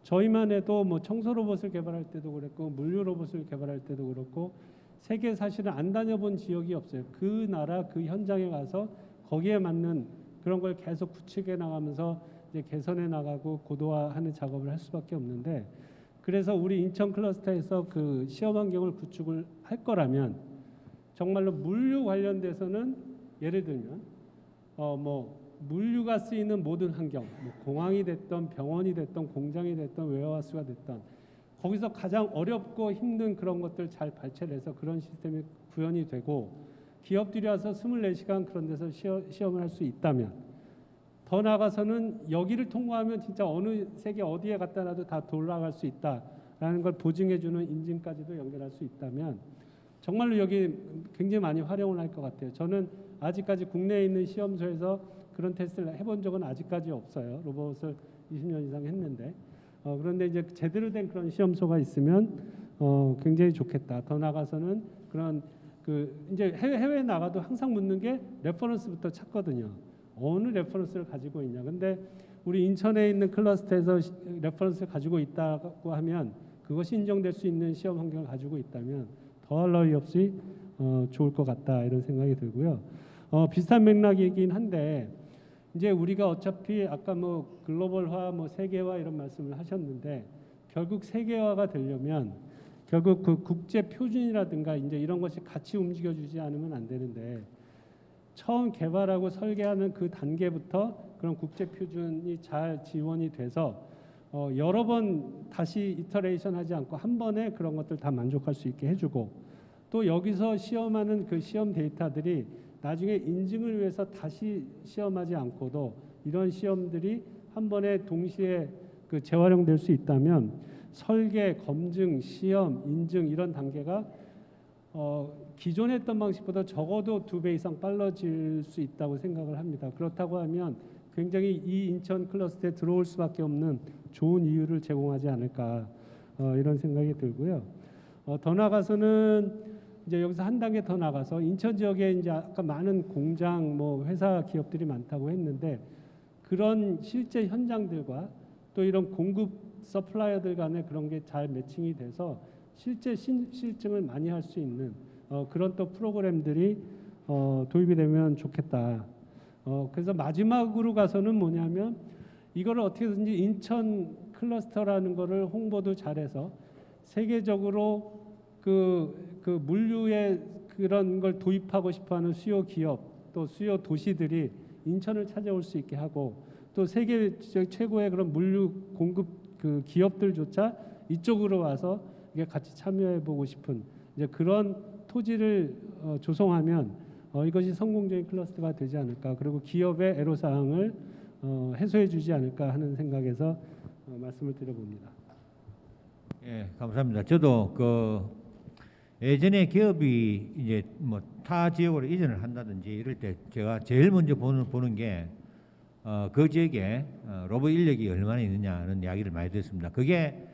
저희만 해도 뭐 청소 로봇을 개발할 때도 그랬고 물류 로봇을 개발할 때도 그렇고 세계 사실은 안 다녀본 지역이 없어요. 그 나라 그 현장에 가서 거기에 맞는 그런 걸 계속 구축해 나가면서 이제 개선해 나가고 고도화하는 작업을 할 수밖에 없는데 그래서 우리 인천 클러스터에서 그 시험 환경을 구축을 할 거라면 정말로 물류 관련돼서는 예를 들면 뭐 물류가 쓰이는 모든 환경, 뭐 공항이 됐던 병원이 됐던 공장이 됐던 웨어하우스가 됐던 거기서 가장 어렵고 힘든 그런 것들 잘 발췌를 해서 그런 시스템이 구현이 되고 기업들이 와서 24시간 그런 데서 시험을 할 수 있다면 더 나아가서는 여기를 통과하면 진짜 어느 세계 어디에 갖다 놔도 다 돌아갈 수 있다라는 걸 보증해주는 인증까지도 연결할 수 있다면 정말로 여기 굉장히 많이 활용을 할 것 같아요. 저는 아직까지 국내에 있는 시험소에서 그런 테스트를 해본 적은 아직까지 없어요. 로봇을 20년 이상 했는데 그런데 이제 제대로 된 그런 시험소가 있으면 굉장히 좋겠다. 더 나아가서는 그런 이제 해외에 나가도 항상 묻는 게 레퍼런스부터 찾거든요. 어느 레퍼런스를 가지고 있냐. 근데 우리 인천에 있는 클러스터에서 레퍼런스를 가지고 있다고 하면 그것이 인정될 수 있는 시험 환경을 가지고 있다면 더할 나위 없이 좋을 것 같다 이런 생각이 들고요. 비슷한 맥락이긴 한데 이제 우리가 어차피 아까 뭐 글로벌화, 뭐 세계화 이런 말씀을 하셨는데 결국 세계화가 되려면 결국 그 국제 표준이라든가 이제 이런 것이 같이 움직여주지 않으면 안 되는데 처음 개발하고 설계하는 그 단계부터 그런 국제 표준이 잘 지원이 돼서 여러 번 다시 이터레이션 하지 않고 한 번에 그런 것들 다 만족할 수 있게 해주고 또 여기서 시험하는 그 시험 데이터들이 나중에 인증을 위해서 다시 시험하지 않고도 이런 시험들이 한 번에 동시에 그 재활용될 수 있다면 설계, 검증, 시험, 인증 이런 단계가 기존에 했던 방식보다 적어도 2배 이상 빨라질 수 있다고 생각을 합니다. 그렇다고 하면 굉장히 이 인천 클러스터에 들어올 수밖에 없는 좋은 이유를 제공하지 않을까 이런 생각이 들고요. 더 나아가서는 이제 여기서 한 단계 더 나가서 인천 지역에 이제 아까 많은 공장, 뭐 회사, 기업들이 많다고 했는데 그런 실제 현장들과 또 이런 공급 서플라이어들 간에 그런 게 잘 매칭이 돼서 실제 실증을 많이 할 수 있는 그런 또 프로그램들이 도입이 되면 좋겠다. 그래서 마지막으로 가서는 뭐냐면 이거를 어떻게든지 인천 클러스터라는 거를 홍보도 잘해서 세계적으로 그 물류의 그런 걸 도입하고 싶어하는 수요 기업 또 수요 도시들이 인천을 찾아올 수 있게 하고 또 세계 최고의 그런 물류 공급 그 기업들조차 이쪽으로 와서 이게 같이 참여해보고 싶은 이제 그런 토지를 조성하면 이것이 성공적인 클러스터가 되지 않을까. 그리고 기업의 애로사항을 해소해주지 않을까 하는 생각에서 말씀을 드려봅니다. 예, 감사합니다. 저도 예전에 기업이 이제 뭐 타 지역으로 이전을 한다든지 이럴 때 제가 제일 먼저 보는 게 그 지역에 로봇 인력이 얼마나 있느냐는 이야기를 많이 듣습니다. 그게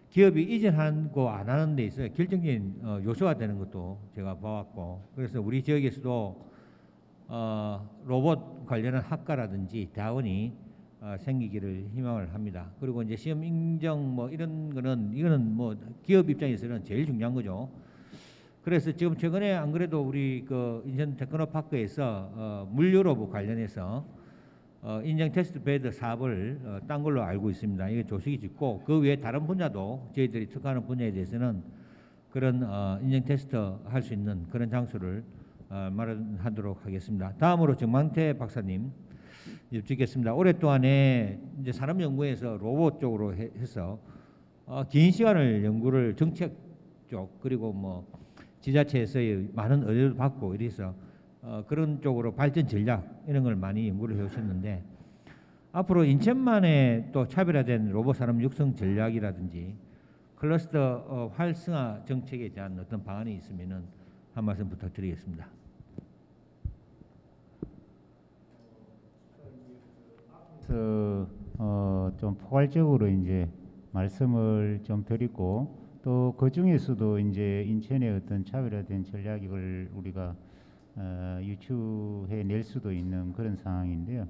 기업이 이전하고 안 하는 데 있어서 결정적인 요소가 되는 것도 제가 봐왔고, 그래서 우리 지역에서도 로봇 관련한 학과라든지 대학원이 생기기를 희망을 합니다. 그리고 이제 시험 인정 뭐 이거는 뭐 기업 입장에서는 제일 중요한 거죠. 그래서 지금 최근에 안 그래도 우리 인천 테크노파크에서 물류 로봇 관련해서 인정 테스트 베드 사업을 딴 걸로 알고 있습니다. 이게 조직이 짓고 그 외에 다른 분야도 저희들이 특화하는 분야에 대해서는 그런 인정 테스트 할 수 있는 그런 장소를 마련하도록 하겠습니다. 다음으로 정만태 박사님 여쭙겠습니다. 오랫동안에 이제 산업연구에서 로봇 쪽으로 해서 긴 시간을 연구를 정책 쪽 그리고 뭐 지자체에서의 많은 의뢰를 받고 이래서 그런 쪽으로 발전 전략 이런 걸 많이 연구를 해오셨는데 앞으로 인천만의 또 차별화된 로봇 산업 육성 전략이라든지 클러스터 활성화 정책에 대한 어떤 방안이 있으면은 한 말씀 부탁드리겠습니다. 좀 포괄적으로 이제 말씀을 좀 드리고 또 그 중에서도 이제 인천의 어떤 차별화된 전략을 우리가 유추해 낼 수도 있는 그런 상황인데요.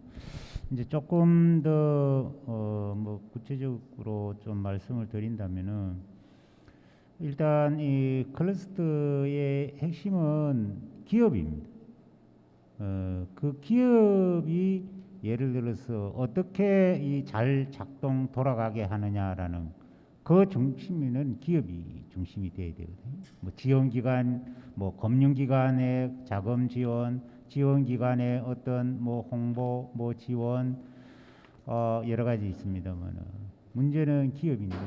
이제 조금 더 뭐 구체적으로 좀 말씀을 드린다면은 일단 이 클러스터의 핵심은 기업입니다. 그 기업이 예를 들어서 어떻게 이 잘 작동 돌아가게 하느냐라는 그 중심에는 기업이 중심이 돼야 되거든요. 뭐 지원기관, 뭐 금융기관의 자금 지원, 지원기관의 어떤 뭐 홍보, 뭐 지원, 여러 가지 있습니다만은 문제는 기업인데,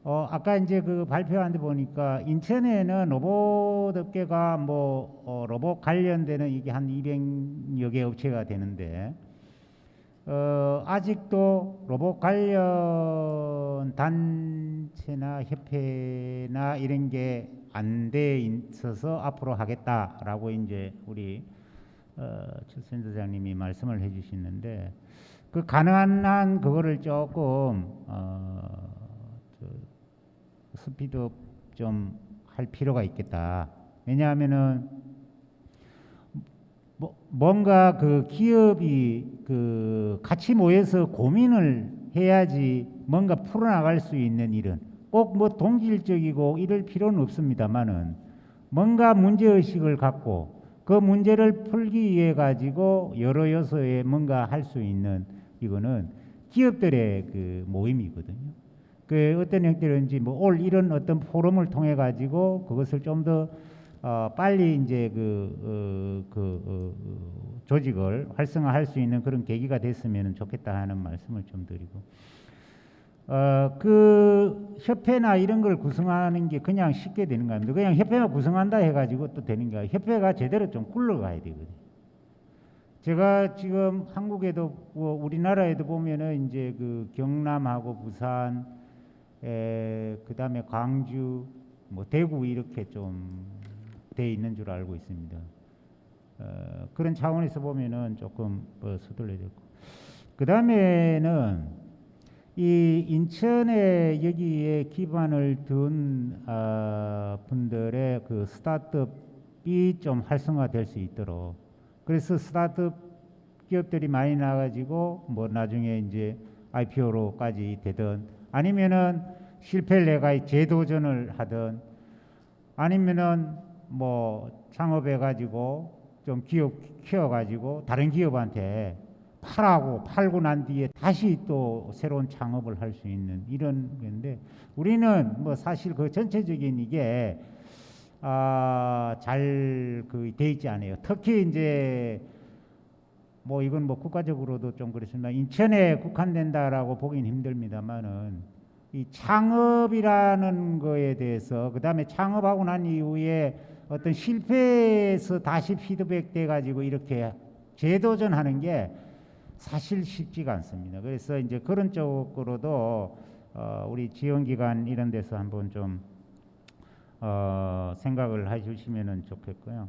아까 이제 그 발표한 데 보니까 인천에는 로봇 업계가 뭐 로봇 관련되는 이게 한 200여 개 업체가 되는데. 아직도 로봇 관련 단체나 협회나 이런 게 안 돼 있어서 앞으로 하겠다라고 이제 우리 최 센터장님이 말씀을 해주시는데 그 가능한 한 그거를 조금 스피드업 좀 할 필요가 있겠다. 왜냐하면은 뭔가 그 기업이 그 같이 모여서 고민을 해야지 뭔가 풀어나갈 수 있는 일은 꼭 뭐 동질적이고 이럴 필요는 없습니다만은 뭔가 문제의식을 갖고 그 문제를 풀기 위해 가지고 여러 요소에 뭔가 할 수 있는 이거는 기업들의 그 모임이거든요. 그 어떤 형태로든지 뭐 올 이런 어떤 포럼을 통해 가지고 그것을 좀 더 빨리 이제 조직을 활성화할 수 있는 그런 계기가 됐으면 좋겠다 하는 말씀을 좀 드리고, 그 협회나 이런 걸 구성하는 게 그냥 쉽게 되는 거 아닙니다. 그냥 협회가 구성한다 해가지고 또 되는 게 아니라 협회가 제대로 좀 굴러가야 되거든요. 제가 지금 한국에도 우리나라에도 보면은 이제 그 경남하고 부산, 그 다음에 광주, 뭐 대구 이렇게 좀 돼 있는 줄 알고 있습니다. 그런 차원에서 보면은 조금 서둘러야 되고, 그 다음에는 이 인천에 여기에 기반을 둔 분들의 그 스타트업이 좀 활성화될 수 있도록, 그래서 스타트업 기업들이 많이 나가지고 뭐 나중에 이제 IPO로까지 되든 아니면은 실패를 내가 재도전을 하든 아니면은 뭐 창업해 가지고 좀 기업 키워가지고 다른 기업한테 팔고 난 뒤에 다시 또 새로운 창업을 할 수 있는 이런 건데 우리는 뭐 사실 그 전체적인 이게 잘 그 돼 있지 않아요. 특히 이제 뭐 이건 뭐 국가적으로도 좀 그렇습니다. 인천에 국한된다라고 보긴 힘듭니다만은 이 창업이라는 거에 대해서 그다음에 창업하고 난 이후에 어떤 실패에서 다시 피드백 돼 가지고 이렇게 재도전하는 게 사실 쉽지가 않습니다. 그래서 이제 그런 쪽으로도 우리 지원기관 이런 데서 한번 좀 생각을 해주시면은 좋겠고요.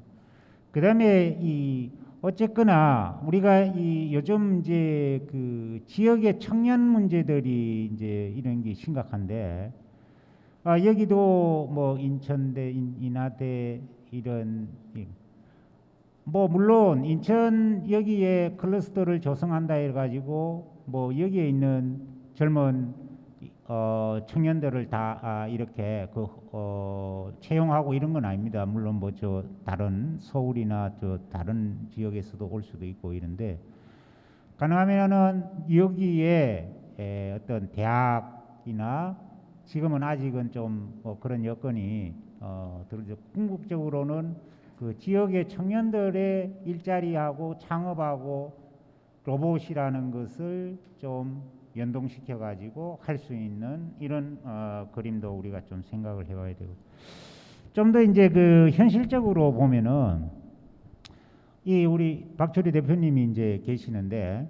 그다음에 이 어쨌거나 우리가 이 요즘 이제 그 지역의 청년 문제들이 이제 이런 게 심각한데 여기도 뭐 인천대, 인하대 이런 뭐 물론 인천 여기에 클러스터를 조성한다 해가지고 뭐 여기에 있는 젊은 청년들을 다 이렇게 채용하고 이런 건 아닙니다. 물론 뭐 저 다른 서울이나 저 다른 지역에서도 올 수도 있고 이런데 가능하면은 여기에 어떤 대학이나 지금은 아직은 좀 그런 여건이 들죠. 궁극적으로는 그 지역의 청년들의 일자리하고 창업하고 로봇이라는 것을 좀 연동시켜 가지고 할 수 있는 이런 그림도 우리가 좀 생각을 해봐야 되고 좀 더 이제 그 현실적으로 보면은 이 우리 박철희 대표님이 이제 계시는데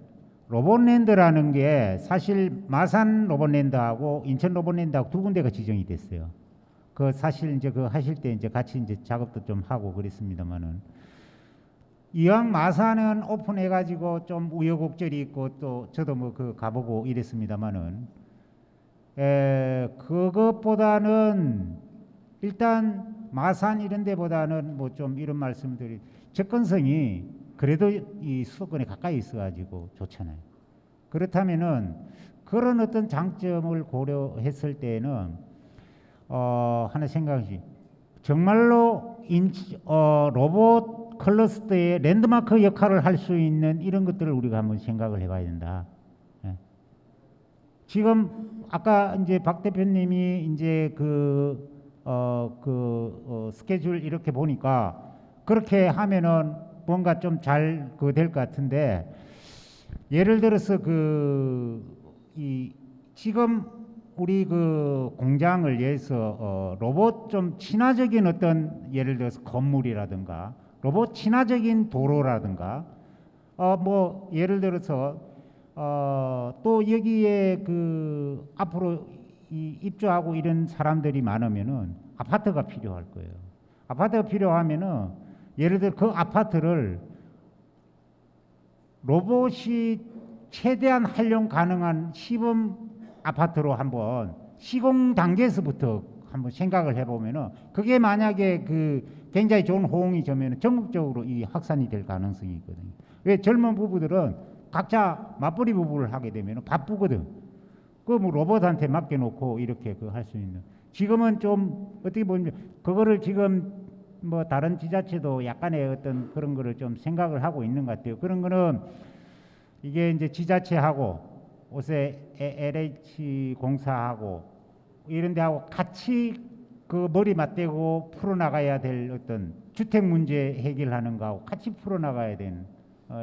로봇랜드라는 게 사실 마산 로봇랜드하고 인천 로봇랜드하고 두 군데가 지정이 됐어요. 그 사실 이제 그 하실 때 이제 같이 이제 작업도 좀 하고 그랬습니다만은 이왕 마산은 오픈해가지고 좀 우여곡절이 있고 또 저도 뭐 그 가보고 이랬습니다만은 그것보다는 일단 마산 이런 데보다는 뭐 좀 이런 말씀들이 접근성이 그래도 이 수도권에 가까이 있어가지고 좋잖아요. 그렇다면은 그런 어떤 장점을 고려했을 때는 하나 생각이 정말로 로봇 클러스터의 랜드마크 역할을 할 수 있는 이런 것들을 우리가 한번 생각을 해봐야 된다. 예. 지금 아까 이제 박 대표님이 이제 스케줄 이렇게 보니까 그렇게 하면은 뭔가 좀 잘 될 것 같은데 예를 들어서 지금 우리 그 공장을 위해서 로봇 좀 친화적인 어떤 예를 들어서 건물이라든가 로봇 친화적인 도로라든가 뭐 예를 들어서 또 여기에 그 앞으로 입주하고 이런 사람들이 많으면은 아파트가 필요할 거예요. 아파트가 필요하면은 예를 들어 그 아파트를 로봇이 최대한 활용 가능한 시범 아파트로 한번 시공 단계에서부터 한번 생각을 해보면은 그게 만약에 굉장히 좋은 호응이 되면 전국적으로 이 확산이 될 가능성이 있거든요. 왜 젊은 부부들은 각자 맞벌이 부부를 하게 되면 바쁘거든. 뭐 로봇한테 맡겨놓고 이렇게 할 수 있는. 지금은 좀 어떻게 보면 그거를 지금 뭐 다른 지자체도 약간의 어떤 그런 거를 좀 생각을 하고 있는 것 같아요. 그런 거는 이게 이제 지자체하고 옷에 LH 공사하고 이런 데하고 같이 그 머리 맞대고 풀어나가야 될 어떤 주택 문제 해결하는 거하고 같이 풀어나가야 되는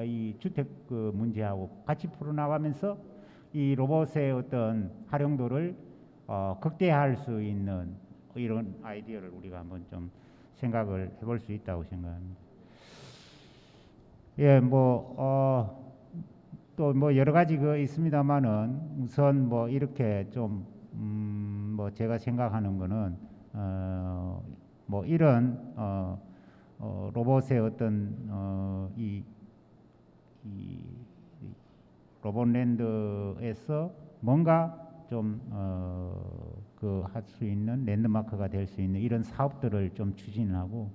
이 주택 그 문제하고 같이 풀어나가면서 이 로봇의 어떤 활용도를 극대화할 수 있는 이런 아이디어를 우리가 한번 좀 생각을 해볼 수 있다고 생각합니다. 예, 또 뭐 여러 가지 있습니다만은 우선 뭐 이렇게 좀 뭐 제가 생각하는 거는 뭐 이런 로봇의 어떤 이 로봇랜드에서 뭔가 좀 할 수 있는 랜드마크가 될 수 있는 이런 사업들을 좀 추진하고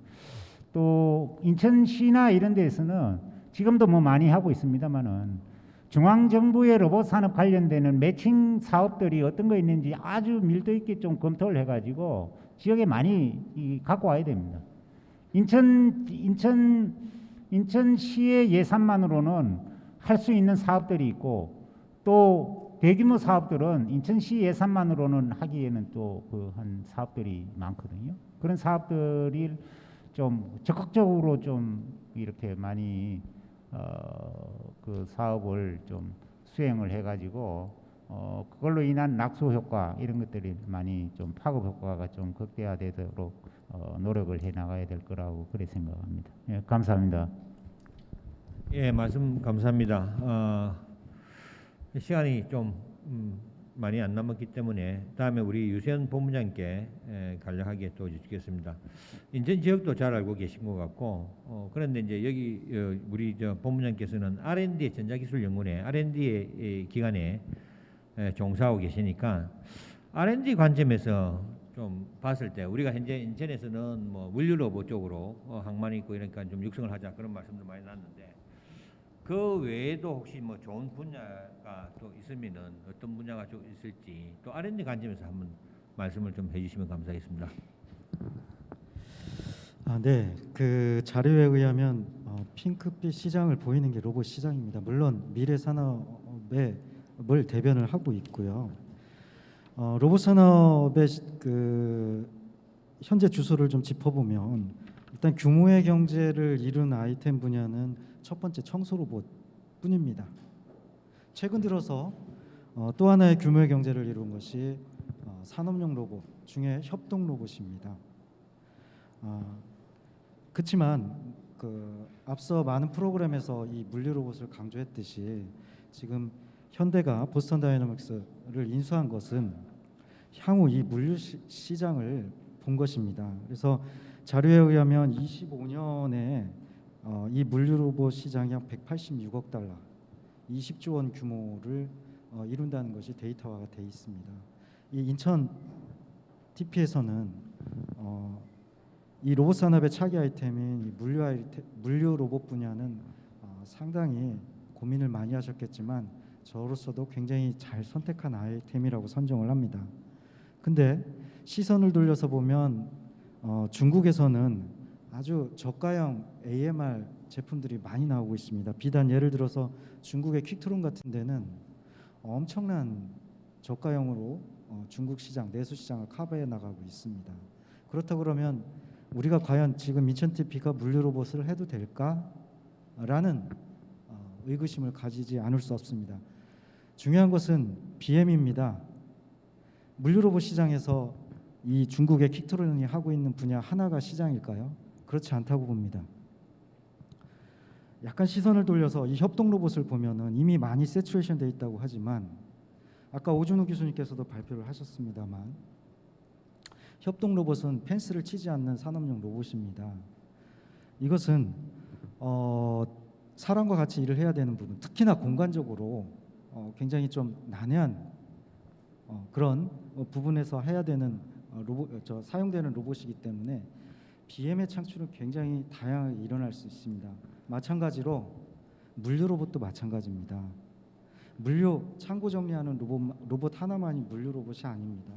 또 인천시나 이런 데에서는 지금도 뭐 많이 하고 있습니다만은 중앙정부의 로봇 산업 관련되는 매칭 사업들이 어떤 거 있는지 아주 밀도 있게 좀 검토를 해가지고 지역에 많이 갖고 와야 됩니다. 인천 인천시의 예산만으로는 할 수 있는 사업들이 있고 또 대규모 사업들은 인천시 예산만으로는 하기에는 또 그 한 사업들이 많거든요. 그런 사업들이 좀 적극적으로 좀 이렇게 많이 그 사업을 좀 수행을 해가지고 그걸로 인한 낙수 효과 이런 것들이 많이 좀 파급 효과가 좀 극대화되도록 노력을 해 나가야 될 거라고 그렇게 생각합니다. 예, 감사합니다. 예, 말씀 감사합니다. 시간이 좀 많이 안 남았기 때문에 다음에 우리 유세현 본부장께 간략하게 또 여쭙겠습니다. 인천 지역도 잘 알고 계신 것 같고 그런데 이제 여기 우리 저 본부장께서는 R&D 전자기술연구원의 R&D 기관에 종사하고 계시니까 R&D 관점에서 좀 봤을 때 우리가 현재 인천에서는 뭐 물류 로봇 쪽으로 항만 있고 이러니까 좀 육성을 하자 그런 말씀도 많이 났는데 그 외에도 혹시 뭐 좋은 분야가 또 있으면은 어떤 분야가 좀 있을지 또 R&D 관점에서 한번 말씀을 좀 해주시면 감사하겠습니다. 네, 그 자료에 의하면 핑크빛 시장을 보이는 게 로봇 시장입니다. 물론 미래 산업을 대변을 하고 있고요. 로봇 산업의 그 현재 주소를 좀 짚어보면 일단 규모의 경제를 이룬 아이템 분야는 첫 번째 청소 로봇 뿐입니다. 최근 들어서 또 하나의 규모의 경제를 이룬 것이 산업용 로봇 중에 협동 로봇입니다. 그렇지만 그 앞서 많은 프로그램에서 이 물류 로봇을 강조했듯이 지금 현대가 보스턴 다이내믹스를 인수한 것은 향후 이 물류 시장을 본 것입니다. 그래서 자료에 의하면 25년에 이 물류 로봇 시장이 약 186억 달러, 20조 원 규모를 이룬다는 것이 데이터화가 돼 있습니다. 이 인천 TP에서는 이 로봇 산업의 차기 아이템인 이 물류 로봇 분야는 상당히 고민을 많이 하셨겠지만 저로서도 굉장히 잘 선택한 아이템이라고 선정을 합니다. 근데 시선을 돌려서 보면 중국에서는 아주 저가형 AMR 제품들이 많이 나오고 있습니다. 비단 예를 들어서 중국의 퀵트론 같은 데는 엄청난 저가형으로 중국 시장, 내수 시장을 커버해 나가고 있습니다. 그렇다 그러면 우리가 과연 지금 인천 TP가 물류 로봇을 해도 될까라는 의구심을 가지지 않을 수 없습니다. 중요한 것은 BM입니다. 물류 로봇 시장에서 이 중국의 퀵트론이 하고 있는 분야 하나가 시장일까요? 그렇지 않다고 봅니다. 약간 시선을 돌려서 이 협동 로봇을 보면은 이미 많이 세츄레이션 돼 있다고 하지만 아까 오준우 교수님께서도 발표를 하셨습니다만 협동 로봇은 펜스를 치지 않는 산업용 로봇입니다. 이것은 사람과 같이 일을 해야 되는 부분, 특히나 공간적으로 굉장히 좀 난해한 그런 부분에서 해야 되는 사용되는 로봇이기 때문에 BM의 창출은 굉장히 다양하게 일어날 수 있습니다. 마찬가지로 물류 로봇도 마찬가지입니다. 물류 창고 정리하는 로봇 하나만이 물류 로봇이 아닙니다.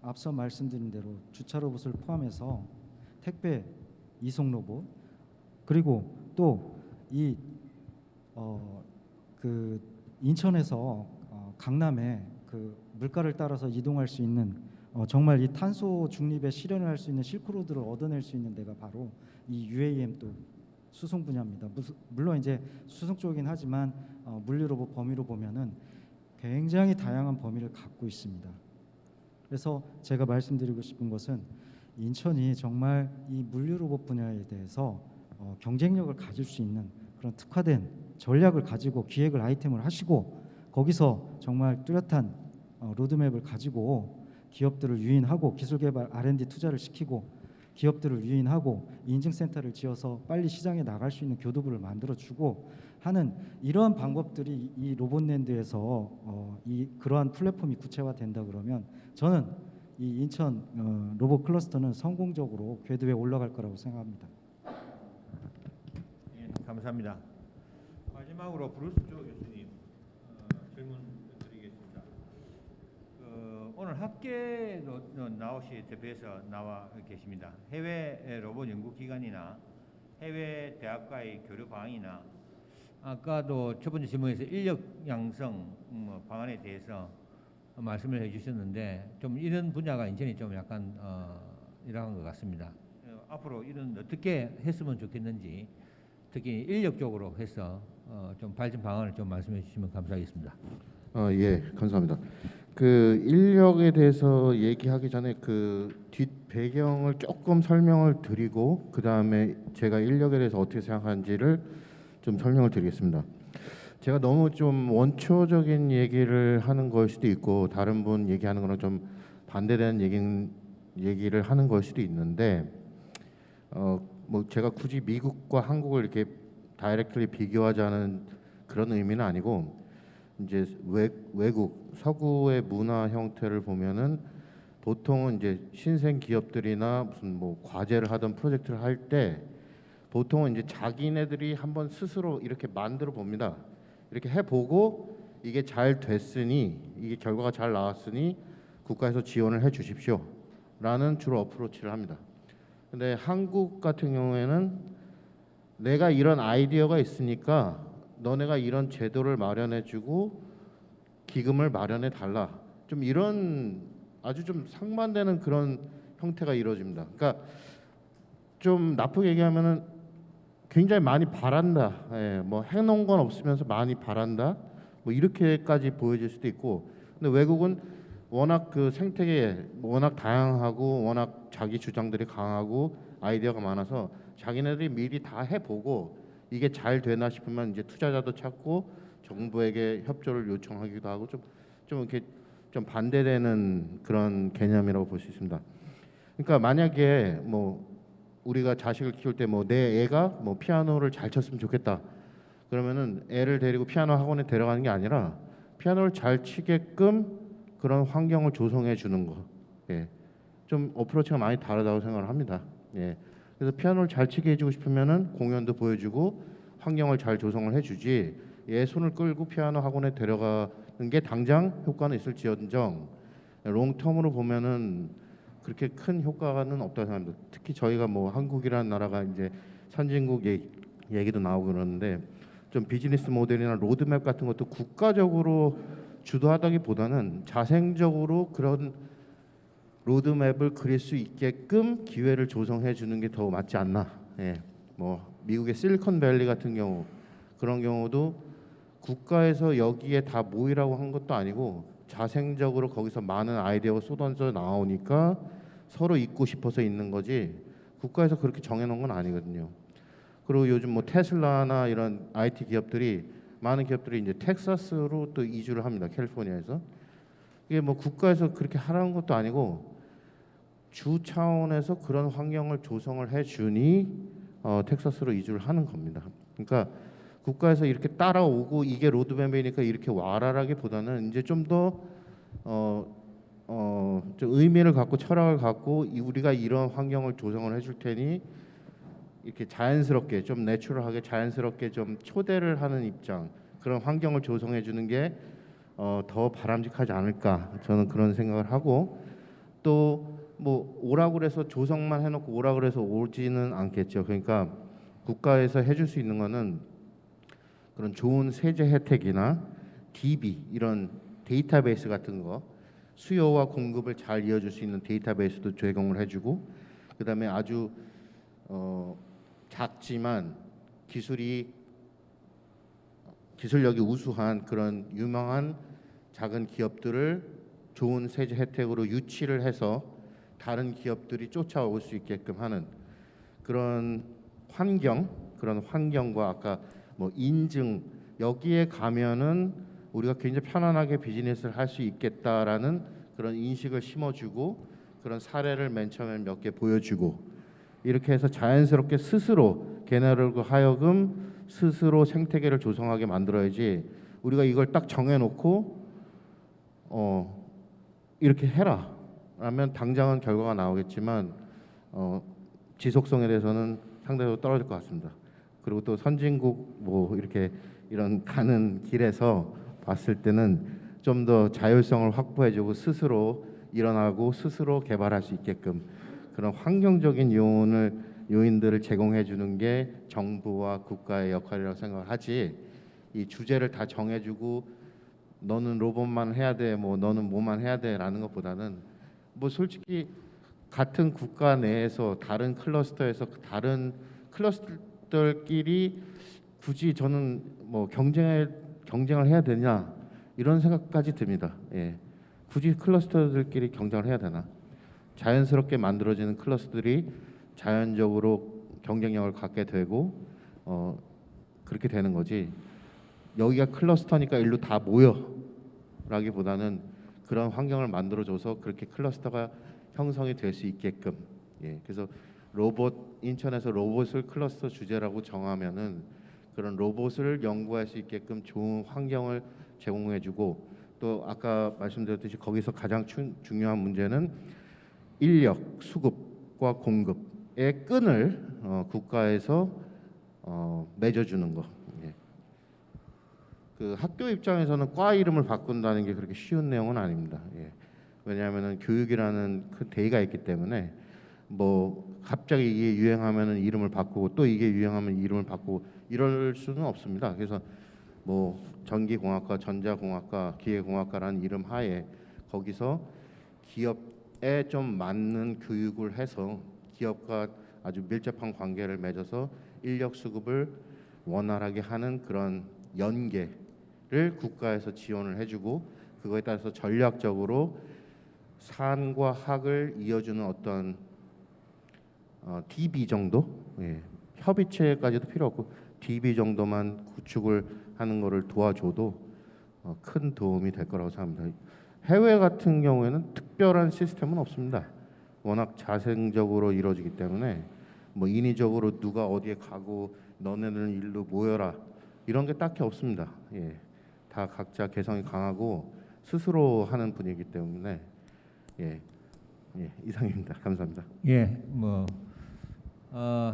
앞서 말씀드린 대로 주차 로봇을 포함해서 택배 이송 로봇 그리고 또 이 그 인천에서 강남에 그 물가를 따라서 이동할 수 있는 정말 이 탄소 중립에 실현을 할 수 있는 실크로드를 얻어낼 수 있는 데가 바로 이 UAM 또 수송 분야입니다. 물론 이제 수송 쪽이긴 하지만 물류 로봇 범위로 보면은 굉장히 다양한 범위를 갖고 있습니다. 그래서 제가 말씀드리고 싶은 것은 인천이 정말 이 물류 로봇 분야에 대해서 경쟁력을 가질 수 있는 그런 특화된 전략을 가지고 기획을 아이템을 하시고 거기서 정말 뚜렷한 로드맵을 가지고 기업들을 유인하고 기술 개발 R&D 투자를 시키고 기업들을 유인하고 인증센터를 지어서 빨리 시장에 나갈 수 있는 교두부를 만들어주고 하는 이러한 방법들이 이 로봇랜드에서 그러한 플랫폼이 구체화된다 그러면 저는 이 인천 로봇 클러스터는 성공적으로 궤도에 올라갈 거라고 생각합니다. 예, 감사합니다. 마지막으로 브루스 조 교수님 질문 드리겠습니다. 오늘 학계도 나오시 대표해서 나와 계십니다. 해외 로봇 연구기관이나 해외 대학과의 교류 방안이나 아까도 첫 번째 질문에서 인력 양성 방안에 대해서 말씀을 해주셨는데 좀 이런 분야가 인천이 좀 약간 이러한 것 같습니다. 앞으로 이런 어떻게 했으면 좋겠는지 특히 인력 쪽으로 해서 좀 발전 방안을 좀 말씀해 주시면 감사하겠습니다. 예, 감사합니다. 그 인력에 대해서 얘기하기 전에 그 뒷 배경을 조금 설명을 드리고 그 다음에 제가 인력에 대해서 어떻게 생각하는지를 좀 설명을 드리겠습니다. 제가 너무 좀 원초적인 얘기를 하는 걸 수도 있고 다른 분 얘기하는 거랑 좀 반대되는 얘기를 하는 걸 수도 있는데 뭐 제가 굳이 미국과 한국을 이렇게 다이렉트리 비교하자는 그런 의미는 아니고 이제 외국 서구의 문화 형태를 보면은 보통은 이제 신생 기업들이나 무슨 뭐 과제를 하던 프로젝트를 할 때 보통은 이제 자기네들이 한번 스스로 이렇게 만들어 봅니다. 이렇게 해보고 이게 잘 됐으니 이게 결과가 잘 나왔으니 국가에서 지원을 해 주십시오라는 주로 어프로치를 합니다. 근데 한국 같은 경우에는 내가 이런 아이디어가 있으니까 너네가 이런 제도를 마련해주고 기금을 마련해 달라. 좀 이런 아주 좀 상반되는 그런 형태가 이루어집니다. 그러니까 좀 나쁘게 얘기하면은 굉장히 많이 바란다. 예, 뭐 해놓은 건 없으면서 많이 바란다. 뭐 이렇게까지 보여질 수도 있고. 근데 외국은 워낙 그 생태계 워낙 다양하고 워낙 자기 주장들이 강하고 아이디어가 많아서 자기네들이 미리 다 해보고 이게 잘 되나 싶으면 이제 투자자도 찾고 정부에게 협조를 요청하기도 하고 좀 이렇게 좀 반대되는 그런 개념이라고 볼 수 있습니다. 그러니까 만약에 뭐 우리가 자식을 키울 때 뭐 내 애가 뭐 피아노를 잘 쳤으면 좋겠다. 그러면은 애를 데리고 피아노 학원에 데려가는 게 아니라 피아노를 잘 치게끔 그런 환경을 조성해 주는 거. 예. 좀 어프로치가 많이 다르다고 생각을 합니다. 예. 그래서 피아노를 잘 치게 해주고 싶으면은 공연도 보여주고 환경을 잘 조성을 해주지. 얘 손을 끌고 피아노 학원에 데려가는 게 당장 효과는 있을지언정 롱텀으로 보면은 그렇게 큰 효과는 없다고 생각합니다. 특히 저희가 뭐 한국이라는 나라가 이제 선진국 얘기도 나오고 그러는데 좀 비즈니스 모델이나 로드맵 같은 것도 국가적으로 주도하다기보다는 자생적으로 그런 로드맵을 그릴 수 있게끔 기회를 조성해 주는 게 더 맞지 않나. 예. 뭐 미국의 실리콘밸리 같은 경우 그런 경우도 국가에서 여기에 다 모이라고 한 것도 아니고 자생적으로 거기서 많은 아이디어가 쏟아져 나오니까 서로 있고 싶어서 있는 거지 국가에서 그렇게 정해놓은 건 아니거든요. 그리고 요즘 뭐 테슬라나 이런 IT 기업들이 많은 기업들이 이제 텍사스로 또 이주를 합니다. 캘리포니아에서. 이게 뭐 국가에서 그렇게 하라는 것도 아니고 주 차원에서 그런 환경을 조성을 해주니 텍사스로 이주를 하는 겁니다. 그러니까 국가에서 이렇게 따라오고 이게 로드맵이니까 이렇게 와라라기보다는 이제 좀 더 좀 의미를 갖고 철학을 갖고 우리가 이런 환경을 조성을 해줄 테니 이렇게 자연스럽게 좀 내추럴하게 자연스럽게 좀 초대를 하는 입장 그런 환경을 조성해 주는 게 더 바람직하지 않을까 저는 그런 생각을 하고 또 뭐 오라고 그래서 조성만 해놓고 오라고 그래서 오지는 않겠죠. 그러니까 국가에서 해줄 수 있는 거는 그런 좋은 세제 혜택이나 DB 이런 데이터베이스 같은 거 수요와 공급을 잘 이어줄 수 있는 데이터베이스도 제공을 해주고 그다음에 아주 작지만 기술력이 우수한 그런 유명한 작은 기업들을 좋은 세제 혜택으로 유치를 해서 다른 기업들이 쫓아올 수 있게끔 하는 그런 환경과 아까 뭐 인증 여기에 가면은 우리가 굉장히 편안하게 비즈니스를 할 수 있겠다라는 그런 인식을 심어주고 그런 사례를 맨 처음에 몇 개 보여주고 이렇게 해서 자연스럽게 스스로 걔네들과 하여금 스스로 생태계를 조성하게 만들어야지 우리가 이걸 딱 정해놓고 이렇게 해라 라면 당장은 결과가 나오겠지만 지속성에 대해서는 상대적으로 떨어질 것 같습니다. 그리고 또 선진국 뭐 이렇게 이런 가는 길에서 봤을 때는 좀 더 자율성을 확보해주고 스스로 일어나고 스스로 개발할 수 있게끔 그런 환경적인 요인을 요인들을 제공해 주는 게 정부와 국가의 역할이라고 생각을 하지, 이 주제를 다 정해주고 너는 로봇만 해야 돼, 뭐 너는 뭐만 해야 돼라는 것보다는 뭐 솔직히 같은 국가 내에서 다른 클러스터에서 다른 클러스터들끼리 굳이 저는 뭐 경쟁을 해야 되냐 이런 생각까지 듭니다. 예. 굳이 클러스터들끼리 경쟁을 해야 되나? 자연스럽게 만들어지는 클러스터들이 자연적으로 경쟁력을 갖게 되고 그렇게 되는 거지. 여기가 클러스터니까 일로 다 모여라기보다는 그런 환경을 만들어줘서 그렇게 클러스터가 형성이 될 수 있게끔. 예, 그래서 인천에서 로봇을 클러스터 주제라고 정하면은 그런 로봇을 연구할 수 있게끔 좋은 환경을 제공해주고, 또 아까 말씀드렸듯이 거기서 가장 중요한 문제는 인력 수급과 공급의 끈을 국가에서 맺어주는 거. 예. 그 학교 입장에서는 과 이름을 바꾼다는 게 그렇게 쉬운 내용은 아닙니다. 예. 왜냐하면은 교육이라는 큰 대의가 있기 때문에 뭐 갑자기 이게 유행하면은 이름을 바꾸고 또 이게 유행하면 이름을 바꾸고 이럴 수는 없습니다. 그래서 뭐 전기공학과, 전자공학과, 기계공학과라는 이름 하에 거기서 기업에 좀 맞는 교육을 해서 기업과 아주 밀접한 관계를 맺어서 인력 수급을 원활하게 하는 그런 연계를 국가에서 지원을 해주고, 그거에 따라서 전략적으로 산과 학을 이어주는 어떤 DB 정도, 예. 협의체까지도 필요 없고 DB 정도만 구축을 하는 거를 도와줘도 큰 도움이 될 거라고 생각합니다. 해외 같은 경우에는 특별한 시스템은 없습니다. 워낙 자생적으로 이루어지기 때문에 뭐 인위적으로 누가 어디에 가고 너네들은 일로 모여라 이런 게 딱히 없습니다. 예. 다 각자 개성이 강하고 스스로 하는 분이기 때문에 예, 이상입니다. 감사합니다. 예, 뭐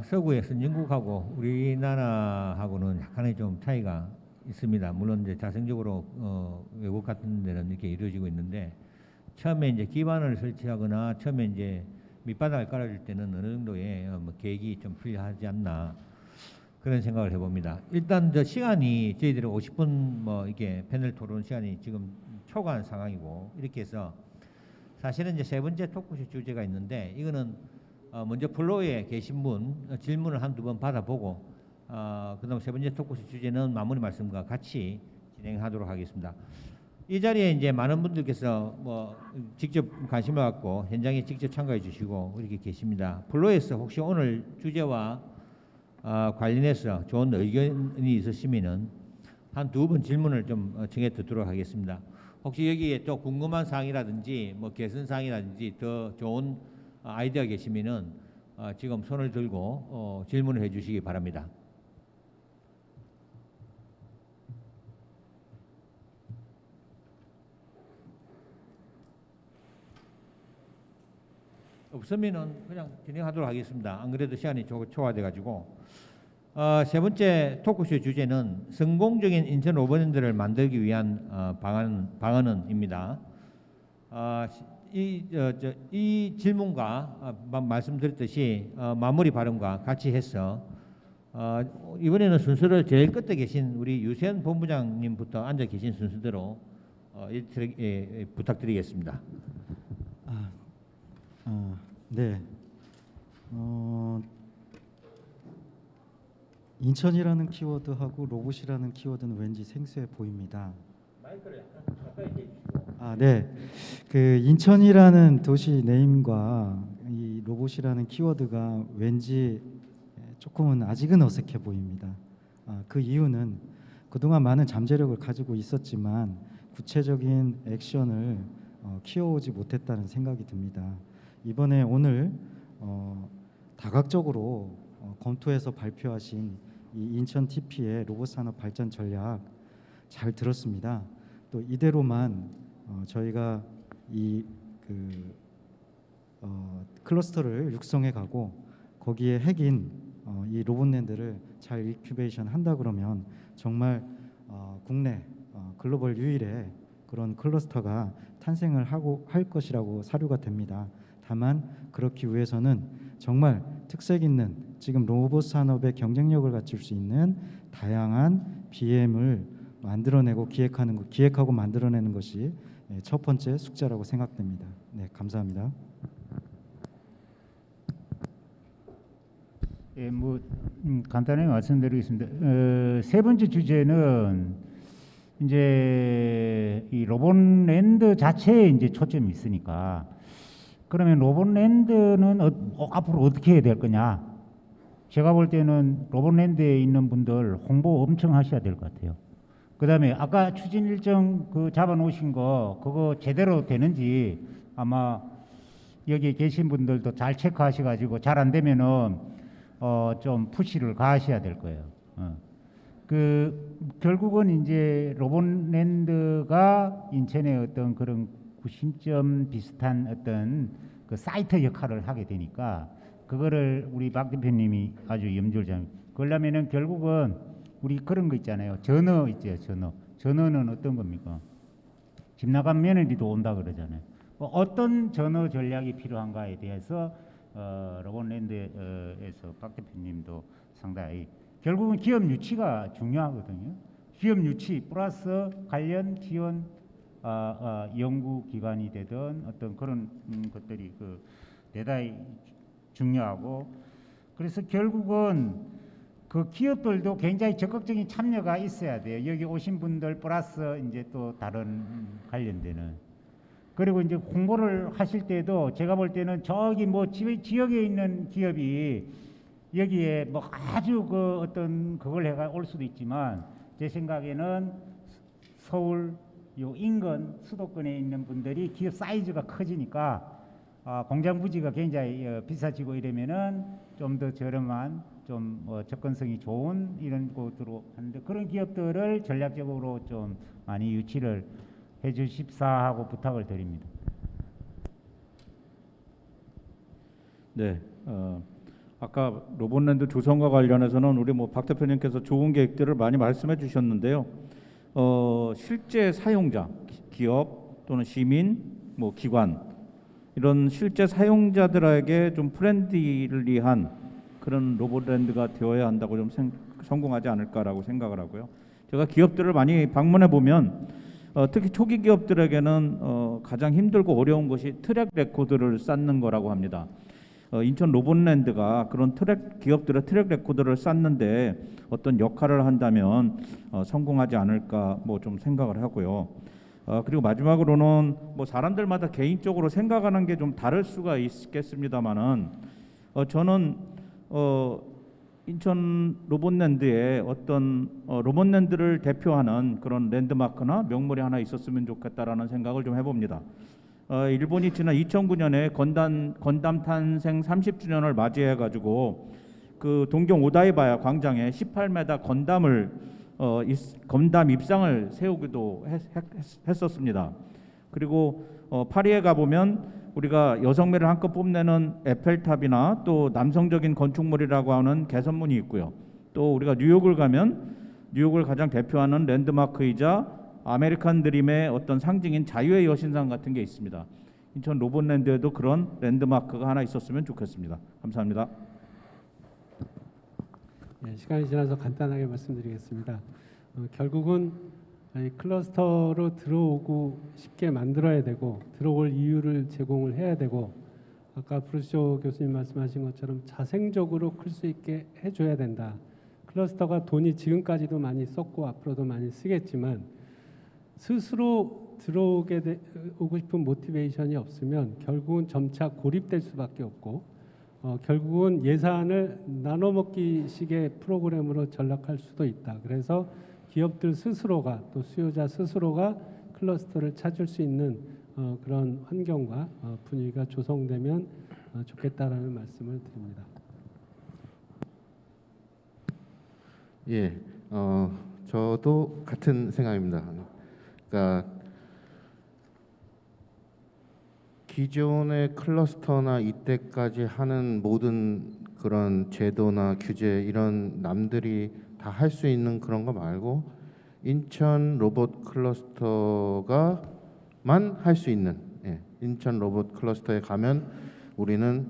서구의 선진국하고 우리나라하고는 약간의 좀 차이가 있습니다. 물론 이제 자생적으로 외국 같은 데는 이렇게 이루어지고 있는데, 처음에 이제 기반을 설치하거나 처음에 이제 밑바닥을 깔아줄 때는 어느 정도의 뭐 계획이 좀 필요하지 않나 그런 생각을 해봅니다. 일단 저 시간이 저희들이 50분 뭐 이게 패널 토론 시간이 지금 초과한 상황이고, 이렇게 해서 사실은 이제 세 번째 토크쇼 주제가 있는데, 이거는 먼저 플로어에 계신 분 질문을 한두 번 받아보고 그다음 세 번째 토크쇼 주제는 마무리 말씀과 같이 진행하도록 하겠습니다. 이 자리에 이제 많은 분들께서 뭐 직접 관심을 갖고 현장에 직접 참가해 주시고 이렇게 계십니다. 플로어에서 혹시 오늘 주제와 관련해서 좋은 의견이 있으시면은 한 두 번 질문을 좀 정해 듣도록 하겠습니다. 혹시 여기에 또 궁금한 사항이라든지 뭐 개선 사항이라든지 더 좋은 아이디어가 계시면은 지금 손을 들고 질문을 해주시기 바랍니다. 없으면은 그냥 진행하도록 하겠습니다. 안 그래도 시간이 초과돼가지고. 세 번째 토크쇼 주제는 성공적인 인천 로봇랜드를 만들기 위한 방안은입니다. 이 질문과 말씀드렸듯이 마무리 발언과 같이 해서 이번에는 순서를 제일 끝에 계신 우리 유세현 본부장님부터 앉아 계신 순서대로 부탁드리겠습니다. 네. 인천이라는 키워드하고 로봇이라는 키워드는 왠지 생소해 보입니다. 마이크를 약간 가까이 대주시고. 네. 그 인천이라는 도시 네임과 이 로봇이라는 키워드가 왠지 조금은 아직은 어색해 보입니다. 그 이유는 그동안 많은 잠재력을 가지고 있었지만 구체적인 액션을 키워오지 못했다는 생각이 듭니다. 이번에 오늘 다각적으로 검토해서 발표하신 이 인천 TP의 로봇 산업 발전 전략 잘 들었습니다. 또 이대로만 저희가 이 클러스터를 육성해 가고 거기에 핵인 이 로봇랜드를 잘 인큐베이션 한다 그러면 정말 국내 글로벌 유일의 그런 클러스터가 탄생을 할 것이라고 사료가 됩니다. 다만 그렇기 위해서는 정말 특색 있는 지금 로봇 산업의 경쟁력을 갖출 수 있는 다양한 BM을 만들어내고 기획하고 만들어내는 것이 첫 번째 숙제라고 생각됩니다. 네, 감사합니다. 예, 간단하게 말씀드리겠습니다. 세 번째 주제는 이제 이 로봇랜드 자체에 이제 초점이 있으니까 그러면 로봇랜드는 앞으로 어떻게 해야 될 거냐? 제가 볼 때는 로봇랜드에 있는 분들 홍보 엄청 하셔야 될 것 같아요. 그다음에 아까 추진 일정 그 잡아놓으신 거 그거 제대로 되는지 아마 여기 계신 분들도 잘 체크하셔가지고 잘 안 되면은 좀 푸시를 가하셔야 될 거예요. 결국은 이제 로봇랜드가 인천의 어떤 그런 구심점 비슷한 어떤 그 사이트 역할을 하게 되니까 그거를 우리 박 대표님이 아주 염두를 잡. 그러려면은 결국은 우리 그런 거 있잖아요. 전어 있죠, 전어. 전어는 어떤 겁니까? 집 나간 며느리도 온다 그러잖아요. 어떤 전어 전략이 필요한가에 대해서 로봇랜드에서 박 대표님도 상당히 결국은 기업 유치가 중요하거든요. 기업 유치 플러스 관련 지원 연구기관이 되든 어떤 그런 것들이 대단히 중요하고 그래서 결국은 그 기업들도 굉장히 적극적인 참여가 있어야 돼요. 여기 오신 분들 플러스 이제 또 다른 관련되는 그리고 이제 홍보를 하실 때도 제가 볼 때는 저기 지역에 있는 기업이 여기에 아주 어떤 그걸 해가 올 수도 있지만 제 생각에는 서울 요 인근 수도권에 있는 분들이 기업 사이즈가 커지니까 공장 부지가 굉장히 비싸지고 이러면은 좀 더 저렴한 좀 접근성이 좋은 이런 곳으로 하는데 그런 기업들을 전략적으로 좀 많이 유치를 해주십사 하고 부탁을 드립니다. 네, 아까 로봇랜드 조성과 관련해서는 우리 박 대표님께서 좋은 계획들을 많이 말씀해 주셨는데요. 실제 사용자, 기업 또는 시민, 기관 이런 실제 사용자들에게 좀 프렌들리한 그런 로봇랜드가 되어야 한다고 좀 성공하지 않을까라고 생각을 하고요. 제가 기업들을 많이 방문해 보면 특히 초기 기업들에게는 가장 힘들고 어려운 것이 트랙 레코드를 쌓는 거라고 합니다. 인천 로봇랜드가 그런 기업들의 트랙 레코드를 쌓는데 어떤 역할을 한다면 성공하지 않을까 좀 생각을 하고요. 그리고 마지막으로는 사람들마다 개인적으로 생각하는 게 좀 다를 수가 있겠습니다만은 저는 인천 로봇랜드에 어떤 로봇랜드를 대표하는 그런 랜드마크나 명물이 하나 있었으면 좋겠다라는 생각을 좀 해봅니다. 일본이 지난 2009년에 건담 탄생 30주년을 맞이해가지고 그 동경 오다이바야 광장에 18m 건담 입상을 세우기도 했었습니다. 그리고 파리에 가보면 우리가 여성미를 한껏 뽐내는 에펠탑이나 또 남성적인 건축물이라고 하는 개선문이 있고요. 또 우리가 뉴욕을 가면 뉴욕을 가장 대표하는 랜드마크이자 아메리칸 드림의 어떤 상징인 자유의 여신상 같은 게 있습니다. 인천 로봇랜드에도 그런 랜드마크가 하나 있었으면 좋겠습니다. 감사합니다. 네, 시간이 지나서 간단하게 말씀드리겠습니다. 결국은 이 클러스터로 들어오고 쉽게 만들어야 되고 들어올 이유를 제공을 해야 되고 아까 브루쇼 교수님 말씀하신 것처럼 자생적으로 클 수 있게 해줘야 된다. 클러스터가 돈이 지금까지도 많이 썼고 앞으로도 많이 쓰겠지만 스스로 오고 싶은 모티베이션이 없으면 결국은 점차 고립될 수밖에 없고 결국은 예산을 나눠먹기식의 프로그램으로 전락할 수도 있다. 그래서 기업들 스스로가 또 수요자 스스로가 클러스터를 찾을 수 있는 그런 환경과 분위기가 조성되면 좋겠다라는 말씀을 드립니다. 예, 저도 같은 생각입니다. 그러니까 기존의 클러스터나 이때까지 하는 모든 그런 제도나 규제 이런 남들이 다 할 수 있는 그런 거 말고 인천 로봇 클러스터가만 할 수 있는 인천 로봇 클러스터에 가면 우리는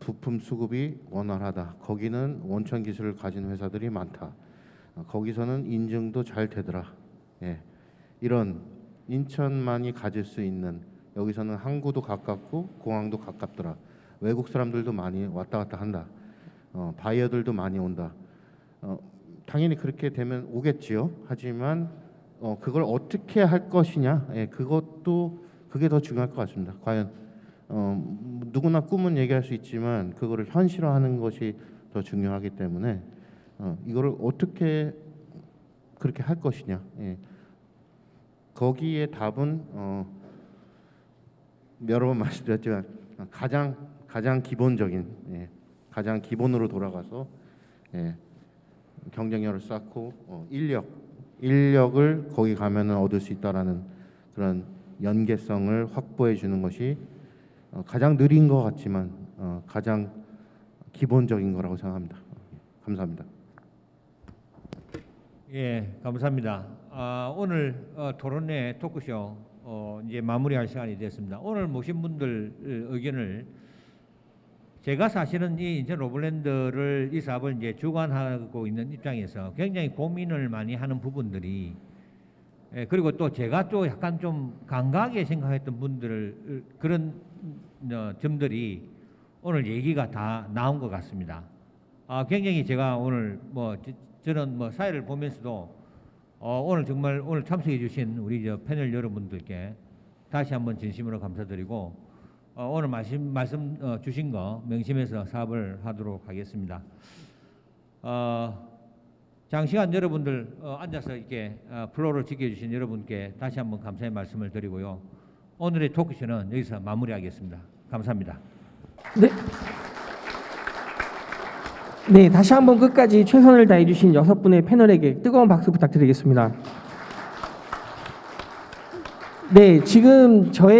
부품 수급이 원활하다. 거기는 원천 기술을 가진 회사들이 많다. 거기서는 인증도 잘 되더라. 예. 이런 인천만이 가질 수 있는, 여기서는 항구도 가깝고 공항도 가깝더라. 외국 사람들도 많이 왔다 갔다 한다. 바이어들도 많이 온다. 당연히 그렇게 되면 오겠지요. 하지만 그걸 어떻게 할 것이냐, 예, 그게 더 중요할 것 같습니다. 과연 누구나 꿈은 얘기할 수 있지만 그거를 현실화하는 것이 더 중요하기 때문에 이거를 어떻게 그렇게 할 것이냐, 예. 거기에 답은 여러 번 말씀드렸지만 가장 기본적인, 예, 가장 기본으로 돌아가서, 예, 경쟁력을 쌓고 인력을 거기 가면은 얻을 수 있다라는 그런 연계성을 확보해 주는 것이 가장 느린 것 같지만 가장 기본적인 거라고 생각합니다. 감사합니다. 예, 감사합니다. 오늘 토론회 토크쇼 이제 마무리할 시간이 됐습니다. 오늘 모신 분들 의견을 제가 사실은 이 인천 로블랜드를 이 사업을 이제 주관하고 있는 입장에서 굉장히 고민을 많이 하는 부분들이, 그리고 또 제가 또 약간 좀 강하게 생각했던 분들 그런 점들이 오늘 얘기가 다 나온 것 같습니다. 굉장히 제가 오늘 저는 사회를 보면서도 오늘 정말 오늘 참석해 주신 우리 패널 여러분들께 다시 한번 진심으로 감사드리고 오늘 말씀 주신 거 명심해서 사업을 하도록 하겠습니다. 장시간 여러분들 앉아서 이렇게 플로어를 지켜주신 여러분께 다시 한번 감사의 말씀을 드리고요. 오늘의 토크쇼는 여기서 마무리하겠습니다. 감사합니다. 네. 네, 다시 한번 끝까지 최선을 다해 주신 6분의 패널에게 뜨거운 박수 부탁드리겠습니다. 네, 지금 저의